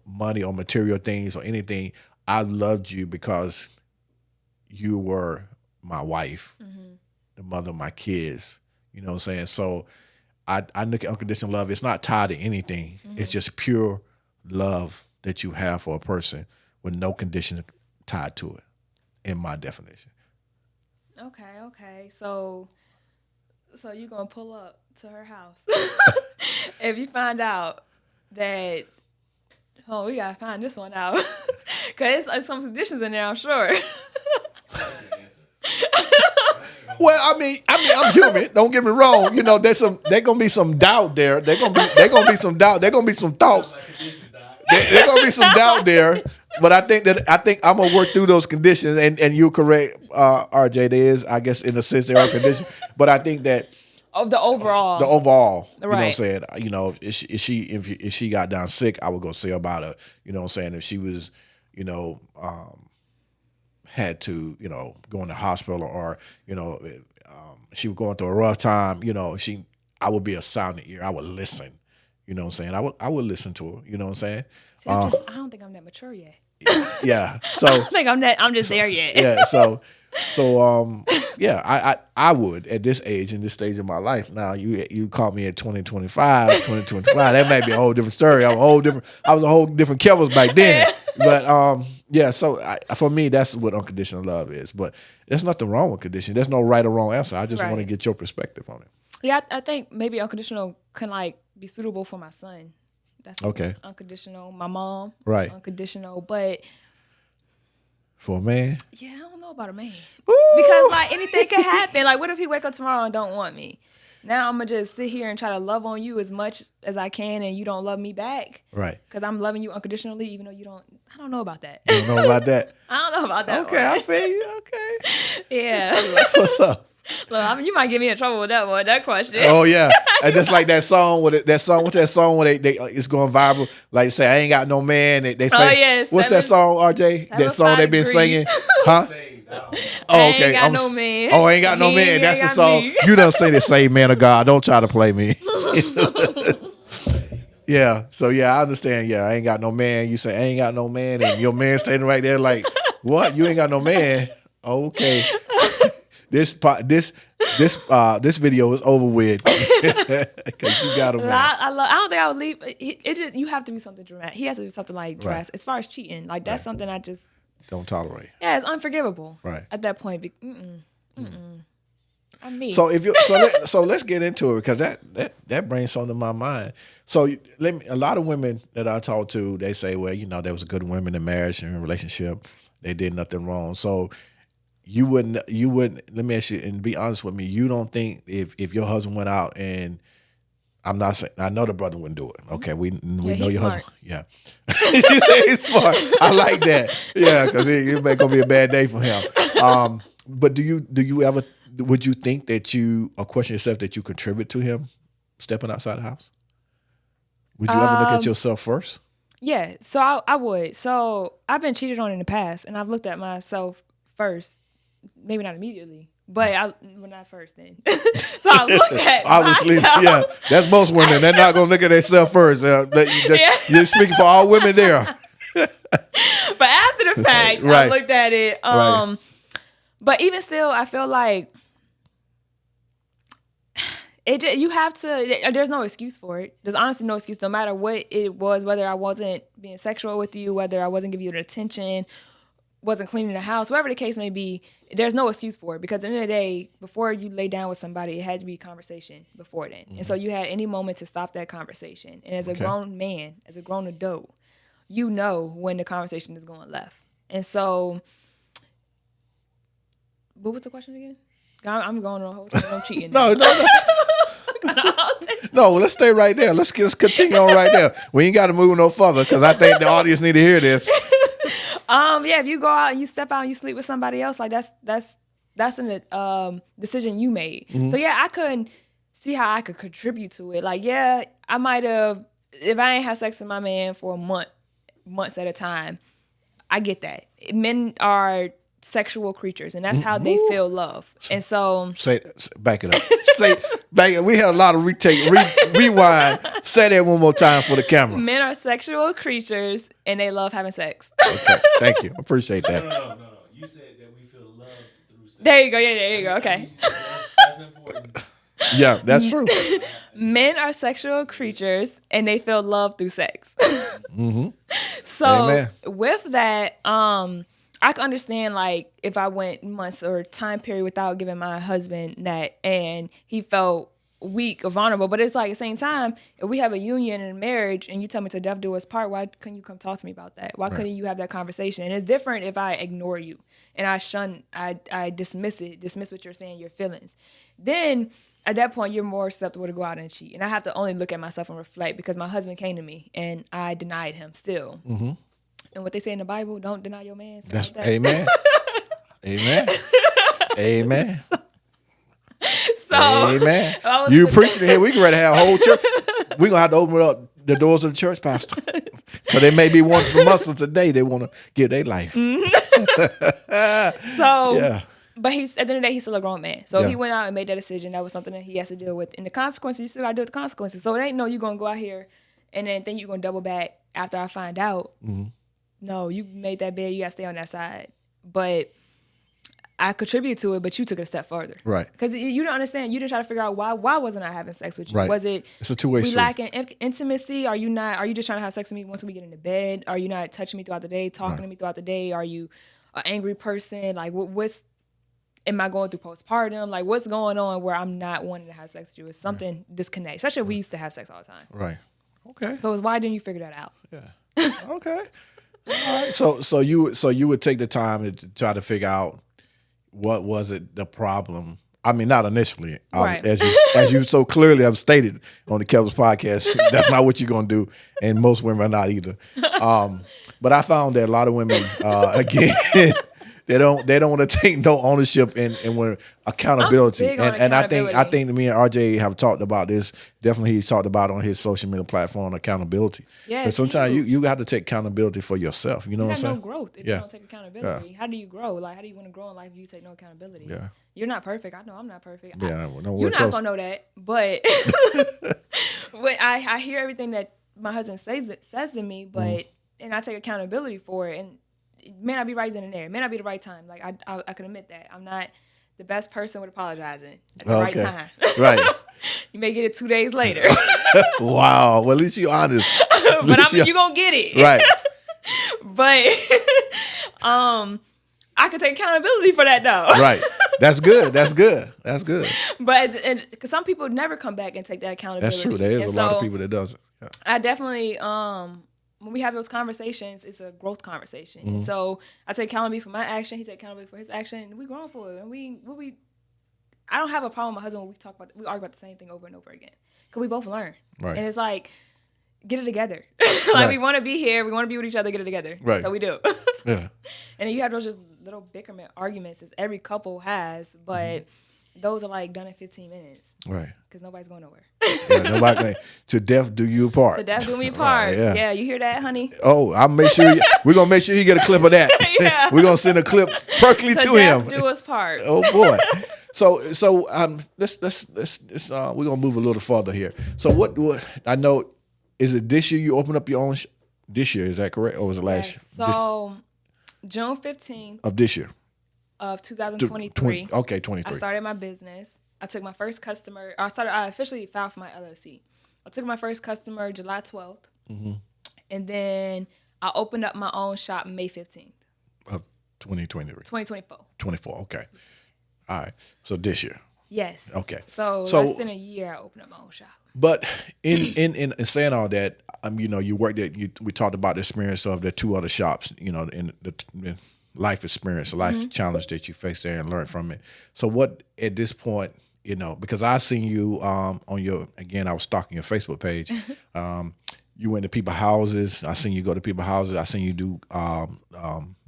money or material things or anything. I loved you because you were my wife, the mother of my kids, you know what I'm saying? So I look at unconditional love, it's not tied to anything, it's just pure love that you have for a person with no conditions tied to it, in my definition. Okay. So you're gonna pull up to her house if you find out that we gotta find this one out because it's some conditions in there, I'm sure. Well, mean, I'm human. Don't get me wrong. You know, there's gonna be some doubt there. There's gonna be some doubt. There's gonna be some thoughts. There's gonna be some doubt there. But I think I'm gonna work through those conditions. And you're correct, RJ. There is, I guess, in a sense, there are conditions. But I think that of the overall, you know what I'm right. saying. You know, if she got down sick, I would go see about her. You know what I'm saying. If she was, you know, had to, you know, go in the hospital, or, you know, she was going through a rough time, you know, I would be a sounding ear. I would listen. You know what I'm saying? I would listen to her. You know what I'm saying? See, I don't think I'm that mature yet. Yeah. So I don't think I'm just there yet. Yeah. Yeah, I would at this age, in this stage of my life. Now you caught me at 2025, that may be a whole different story. I was a whole different Kelvis back then. But yeah, so for me, that's what unconditional love is. But there's nothing wrong with condition. There's no right or wrong answer. I just want to get your perspective on it. Yeah, I think maybe unconditional can like be suitable for my son. That's okay. Unconditional. My mom, right? Unconditional, but for a man, yeah, I don't know about a man. Ooh. Because like anything can happen. Like, what if he wake up tomorrow and don't want me? Now I'm gonna just sit here and try to love on you as much as I can, and you don't love me back, right? Because I'm loving you unconditionally, even though you don't. I don't know about that. You don't know about that? I don't know about that. Okay, one. I feel you. Okay. Yeah. That's what's up. Look, I mean, you might get me in trouble with that one, that question. Oh yeah, and just like that song with that song. What's that song where they it's going viral? Like say, I ain't got no man. They say, oh yeah, what's that song, RJ? That song they been singing, huh? Oh, okay. Ain't got no man. Oh, ain't got no man. That's the song. Me. You done say the same man of God. Don't try to play me. Yeah. So yeah, I understand. Yeah, I ain't got no man. You say I ain't got no man, and your man standing right there like, what? You ain't got no man? Okay. This video is over with because you got him. I don't think I would leave. It just you have to do something dramatic. He has to do something like drastic. Right. As far as cheating, like that's something I just don't tolerate. Yeah, it's unforgivable. Right at that point. I'm me. So let's get into it because that brings something to my mind. So a lot of women that I talk to, they say, well, you know, there was good women in marriage and in relationship, they did nothing wrong. So. You wouldn't. Let me ask you, and be honest with me. You don't think if your husband went out and I'm not saying I know the brother wouldn't do it. Okay, we know your smart. husband. Yeah, she said he's smart. I like that. Yeah, because it may gonna be a bad day for him. But do you ever would you think that you or question yourself that you contribute to him stepping outside the house? Would you ever look at yourself first? Yeah, so I would. So I've been cheated on in the past, and I've looked at myself first. Maybe not immediately, but not first then. So I look at obviously, myself. Yeah, that's most women. They're not gonna look at themselves first. You're speaking for all women there. But after the fact, right. I looked at it. Right. But even still, I feel like you have to. There's no excuse for it. There's honestly no excuse, no matter what it was. Whether I wasn't being sexual with you, whether I wasn't giving you the attention. Wasn't cleaning the house, whatever the case may be, there's no excuse for it because at the end of the day, before you lay down with somebody, it had to be a conversation before then. Mm-hmm. And so you had any moment to stop that conversation. And as a grown man, as a grown adult, you know when the conversation is going left. And so, what was the question again? I'm going on a whole time. I'm cheating. No. No, let's stay right there. Let's continue on right there. We ain't got to move no further because I think the audience need to hear this. Yeah, if you go out and you step out and you sleep with somebody else, like that's an decision you made. Mm-hmm. So yeah, I couldn't see how I could contribute to it. Like, yeah, I might have if I ain't have sex with my man for months at a time. I get that. Men are sexual creatures, and that's how they feel love. And so, back it up. We had a lot of rewind. Say that one more time for the camera. Men are sexual creatures, and they love having sex. Okay, thank you. Appreciate that. No. You said that we feel loved through sex. There you go. Yeah, there you go. Okay. That's important. Yeah, that's true. Men are sexual creatures, and they feel love through sex. Mm-hmm. So, Amen. With that, I can understand, like, if I went months or time period without giving my husband that, and he felt weak or vulnerable. But it's like at the same time, if we have a union and a marriage and you tell me to death do us part, why couldn't you come talk to me about that? Why couldn't you have that conversation? And it's different if I ignore you and I dismiss what you're saying, your feelings. Then at that point, you're more susceptible to go out and cheat. And I have to only look at myself and reflect because my husband came to me and I denied him still. Mm-hmm. And what they say in the Bible, don't deny your man. That's like that. Amen. Amen. Amen. So, amen. You preaching here. We can ready to have a whole church. We're going to have to open up the doors of the church, Pastor. So they may be one from us today. They want to give their life. Mm-hmm. So, yeah. But at the end of the day, he's still a grown man. So if he went out and made that decision, that was something that he has to deal with. And the consequences, you still got to deal with the consequences. So it ain't you're going to go out here and then think you're going to double back after I find out. Mm-hmm. No, you made that bed. You got to stay on that side. But I contribute to it, but you took it a step further. Right. Because you don't understand. You didn't try to figure out why wasn't I having sex with you? Right. Was it it's a two-way street. We lacking intimacy? Are you just trying to have sex with me once we get into bed? Are you not touching me throughout the day, talking to me throughout the day? Are you an angry person? Like, am I going through postpartum? Like, what's going on where I'm not wanting to have sex with you? It's something disconnect. Especially if we used to have sex all the time. Right. Okay. So why didn't you figure that out? Yeah. Okay. All right. So you would take the time to try to figure out what was it the problem. I mean, not initially, right. as you so clearly have stated on the Kelvis podcast. That's not what you're gonna do, and most women are not either. But I found that a lot of women, again, they don't want to take no ownership and when accountability. And I think me and RJ have talked about this. Definitely, he's talked about on his social media platform accountability. Yeah, but sometimes you got to take accountability for yourself. You know what I'm saying? No growth if you don't take accountability. Yeah. How do you grow? Like, how do you want to grow in life if you take no accountability? Yeah. You're not perfect. I know I'm not perfect. Yeah, you're not gonna know that. But when I hear everything that my husband says to me, but and I take accountability for it, and it may not be right then and there. It may not be the right time. Like I can admit that I'm not the best person with apologizing at the right time. Right. You may get it 2 days later. Wow. Well, at least you're honest. But you're gonna get it. Right. But I can take accountability for that though. Right. That's good. That's good. That's good. But because some people never come back and take that accountability. That's true. There is a lot of people that does it. Yeah. I definitely when we have those conversations, it's a growth conversation. Mm-hmm. So I take accountability for my action. He takes accountability for his action, and we grown for it. And I don't have a problem with my husband when we argue about the same thing over and over again because we both learn. Right. And it's like, get it together. We want to be here. We want to be with each other. Get it together. Right. So we do. Yeah. And then you have those just little bickerment arguments as every couple has, but those are done in 15 minutes. Right. Because nobody's going nowhere. Right, nobody. To death do you part. To death do me part. Right, yeah. You hear that, honey? Oh, we're gonna make sure you get a clip of that. Yeah. We're gonna send a clip personally to him. Do us part. Oh boy. So let's we're gonna move a little further here. So what I know, is it this year you open up your own this year, is that correct? Or was it last year? So June 15th of this year. Of 2023. Okay, 23. I started my business. I took my first customer. I officially filed for my LLC. I took my first customer July 12th. Mm-hmm. And then I opened up my own shop May 15th. Of 2023. 2024. 24, okay. All right. So this year. Yes. Okay. So less than a year I opened up my own shop. But in saying all that, you worked at, we talked about the experience of the two other shops, in the life experience, life challenge that you faced there and learned from it. So what at this point, because I've seen you on I was stalking your Facebook page. You went to people's houses. I seen you go to people's houses. I seen you do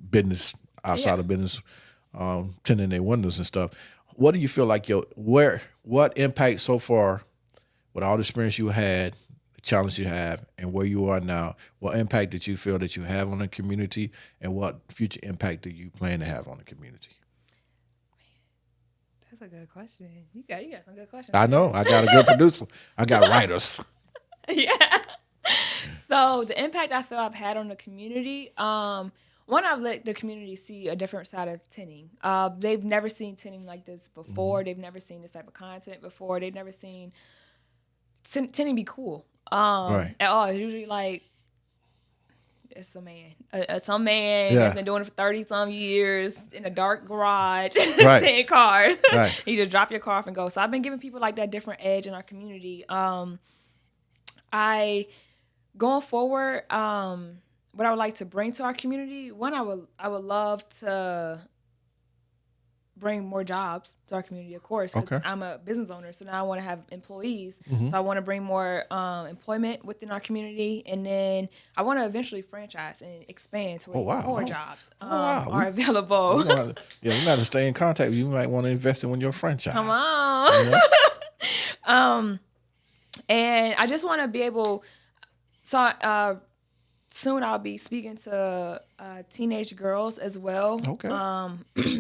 business outside of business, tinting their windows and stuff. What do you feel like what impact so far with all the experience you had, the challenge you have, and where you are now, what impact did you feel that you have on the community, and what future impact do you plan to have on the community? That's a good question. You got some good questions. I know. I got a good producer. I got writers. Yeah. So the impact I feel I've had on the community, one, I've let the community see a different side of tinting. They've never seen tinting like this before. Mm-hmm. They've never seen this type of content before. They've never seen tinting be cool at all. It's usually it's a man. Some man Yeah. has been doing it for 30-some years in a dark garage, Right. 10 cars. Right. You just drop your car off and go. So I've been giving people like that different edge in our community. Going forward, what I would like to bring to our community, one, I would love to bring more jobs to our community, of course. 'Cause Okay. I'm a business owner, so now I want to have employees. So I want to bring more employment within our community, and then I want to eventually franchise and expand to where more jobs are available. We got to stay in contact. You might want to invest in your franchise. Come on. You know? And I just want to be able. So soon I'll be speaking to teenage girls as well. Okay.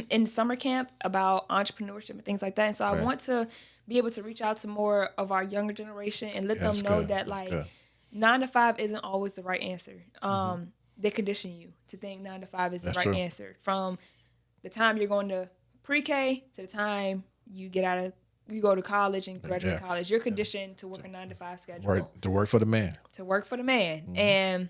In summer camp about entrepreneurship and things like that. And so I want to be able to reach out to more of our younger generation and let them know that like 9 to 5 isn't always the right answer. They condition you to think 9 to 5 is the right answer. From the time you're going to pre-K to the time you go to college and graduate college, you're conditioned to work a 9 to 5 schedule. To work for the man. And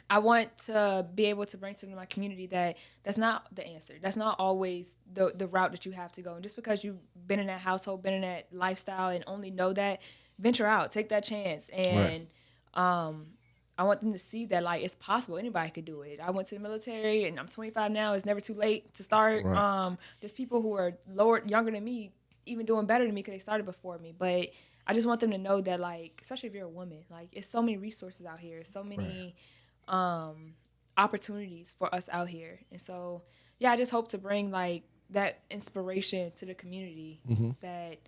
I want to be able to bring to my community that that's not the answer. That's not always the route that you have to go. And just because you've been in that household, been in that lifestyle, and only know that, venture out, take that chance. And I want them to see that like it's possible. Anybody could do it. I went to the military, and I'm 25 now. It's never too late to start. There's people who are younger than me, even doing better than me because they started before me. But I just want them to know that, like, especially if you're a woman, like, it's so many resources out here, so many opportunities for us out here. And so, yeah, I just hope to bring like that inspiration to the community that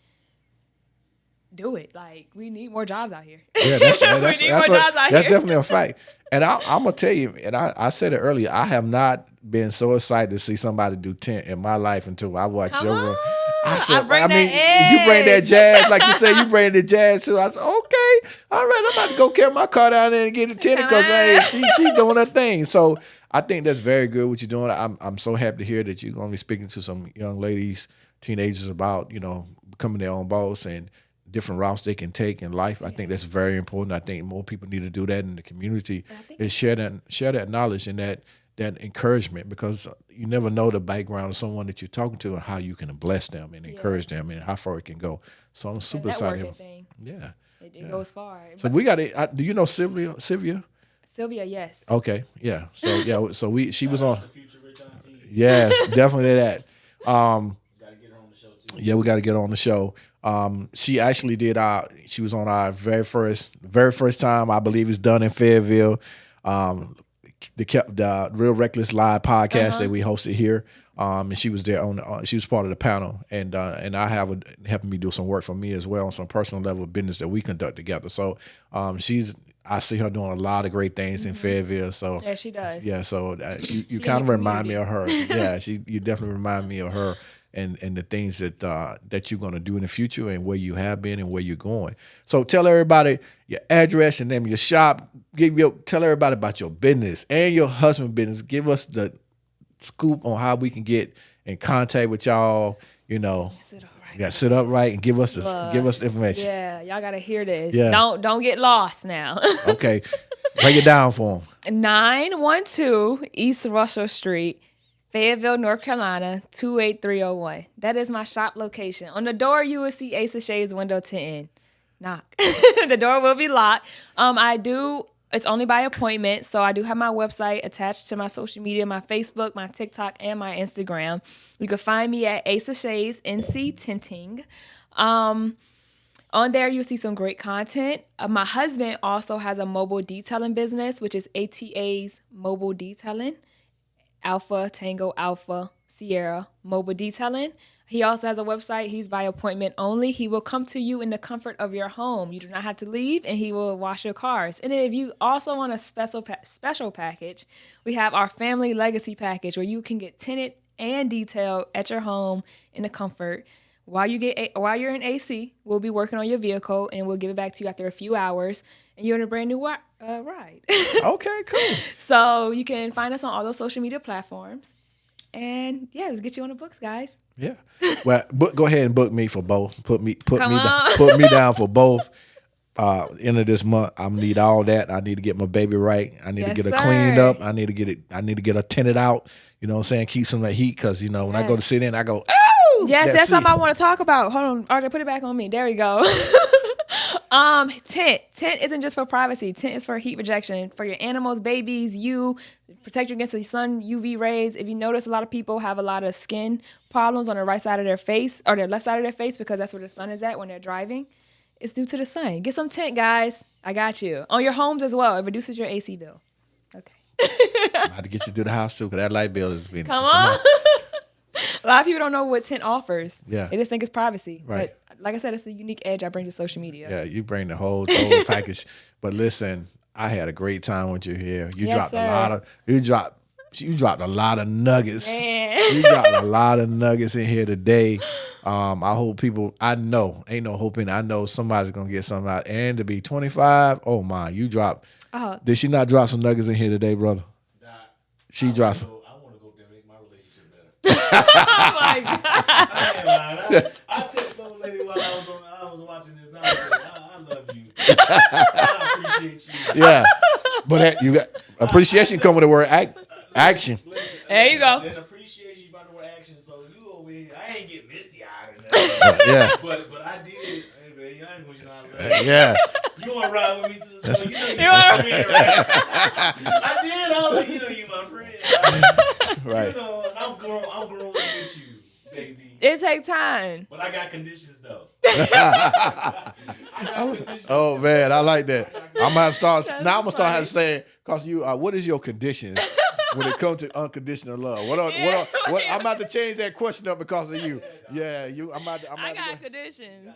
do it. Like, we need more jobs out here. Yeah, that's definitely a fact. And I'm gonna tell you, and I said it earlier, I have not been so excited to see somebody do tint in my life until I watched your room. I said, you bring that jazz, like you said, you bring the jazz too. I said, okay, all right, I'm about to go carry my car down there and get it tinted because hey, she doing her thing. So I think that's very good what you're doing. I'm so happy to hear that you're gonna be speaking to some young ladies, teenagers about, you know, becoming their own boss and different routes they can take in life. I think that's very important. I think more people need to do that in the community, is share that knowledge and that encouragement, because you never know the background of someone that you're talking to and how you can bless them and encourage them and how far it can go. So I'm super excited. Yeah. It goes far. So we got it. Do you know Sylvia? Sylvia, yes. Okay. Yeah. So she was on. Yes, definitely that. Gotta get her on the show too. Yeah, we got to get her on the show. She actually she was on our very first time, I believe it's done in Fayetteville. The Real Reckless Live podcast that we hosted here. And she was there she was part of the panel, and I have helping me do some work for me as well on some personal level of business that we conduct together. So I see her doing a lot of great things in Fayetteville. So yeah, she does. Yeah, so you kind of remind me of her. Yeah, you definitely remind me of her and the things that you're going to do in the future and where you have been and where you're going. So tell everybody your address and name of your shop. Tell everybody about your business and your husband's business. Give us the scoop on how we can get in contact with y'all. You know, you got to sit upright and give us the information. Yeah, y'all got to hear this. Yeah. Don't get lost now. Okay, break it down for them. 912 East Russell Street, Fayetteville, North Carolina, 28301. That is my shop location. On the door, you will see Ace of Shades window tint. Knock. The door will be locked. It's only by appointment, so I do have my website attached to my social media, my Facebook, my TikTok, and my Instagram. You can find me at Ace of Shades NC Tinting. On there, you'll see some great content. My husband also has a mobile detailing business, which is ATA's Mobile Detailing. Alpha, Tango, Alpha, Sierra, Mobile Detailing. He also has a website. He's by appointment only. He will come to you in the comfort of your home. You do not have to leave, and he will wash your cars. And if you also want a special package, we have our Family Legacy package where you can get tinted and detailed at your home in the comfort. While you're in AC, we'll be working on your vehicle, and we'll give it back to you after a few hours, and you're in a brand new ride. Okay, cool. So you can find us on all those social media platforms. And yeah, let's get you on the books, guys. Yeah. Well, go ahead and book me for both. Put me down for both. End of this month, I need all that. I need to get my baby right. I need to get her cleaned up. I need to get her tinted out. You know what I'm saying? Keep some of that heat because you know when I go to sit in, I go, oh. Yes, that's something I want to talk about. Hold on, RJ, put it back on me. There we go. Tint. Tint isn't just for privacy. Tint is for heat rejection for your animals, babies, you. Protect you against the sun, UV rays. If you notice, a lot of people have a lot of skin problems on the right side of their face or their left side of their face because that's where the sun is at when they're driving. It's due to the sun. Get some tint, guys. I got you. On your homes as well. It reduces your AC bill. Okay. I have to get you to the house too because that light bill is being. Come on. A lot of people don't know what tint offers. Yeah. They just think it's privacy. Right. But like I said, it's a unique edge I bring to social media. Yeah, you bring the whole total package. But listen, I had a great time with you here. You dropped a lot of nuggets. Man. You dropped a lot of nuggets in here today. I hope people, I know, ain't no hoping, I know somebody's gonna get something out. And to be 25, oh my, you dropped. Did she not drop some nuggets in here today, brother? Nah, She dropped some. I want to go there and make my relationship better. Oh my God. I ain't lying. I text old lady while I was watching this. Now I love you. I appreciate you. Yeah, but you got appreciation come with the word action. Listen, There you go. There's appreciation by the word action. So you over here, I ain't get misty eyed or nothing. Yeah, But I did. Hey man, you ain't gonna know how to love. yeah. You want to ride with me to the store? You know you my friend, right? I did. I was like, you know you my friend. Right. You know, I'm growing with you, baby. It take time. But I got conditions though. Oh man, I like that. I'm gonna start That's now. I'm gonna start funny. how to say cause you. What is your conditions when it comes to unconditional love? I'm about to change that question up because of you. Yeah, you. I got conditions.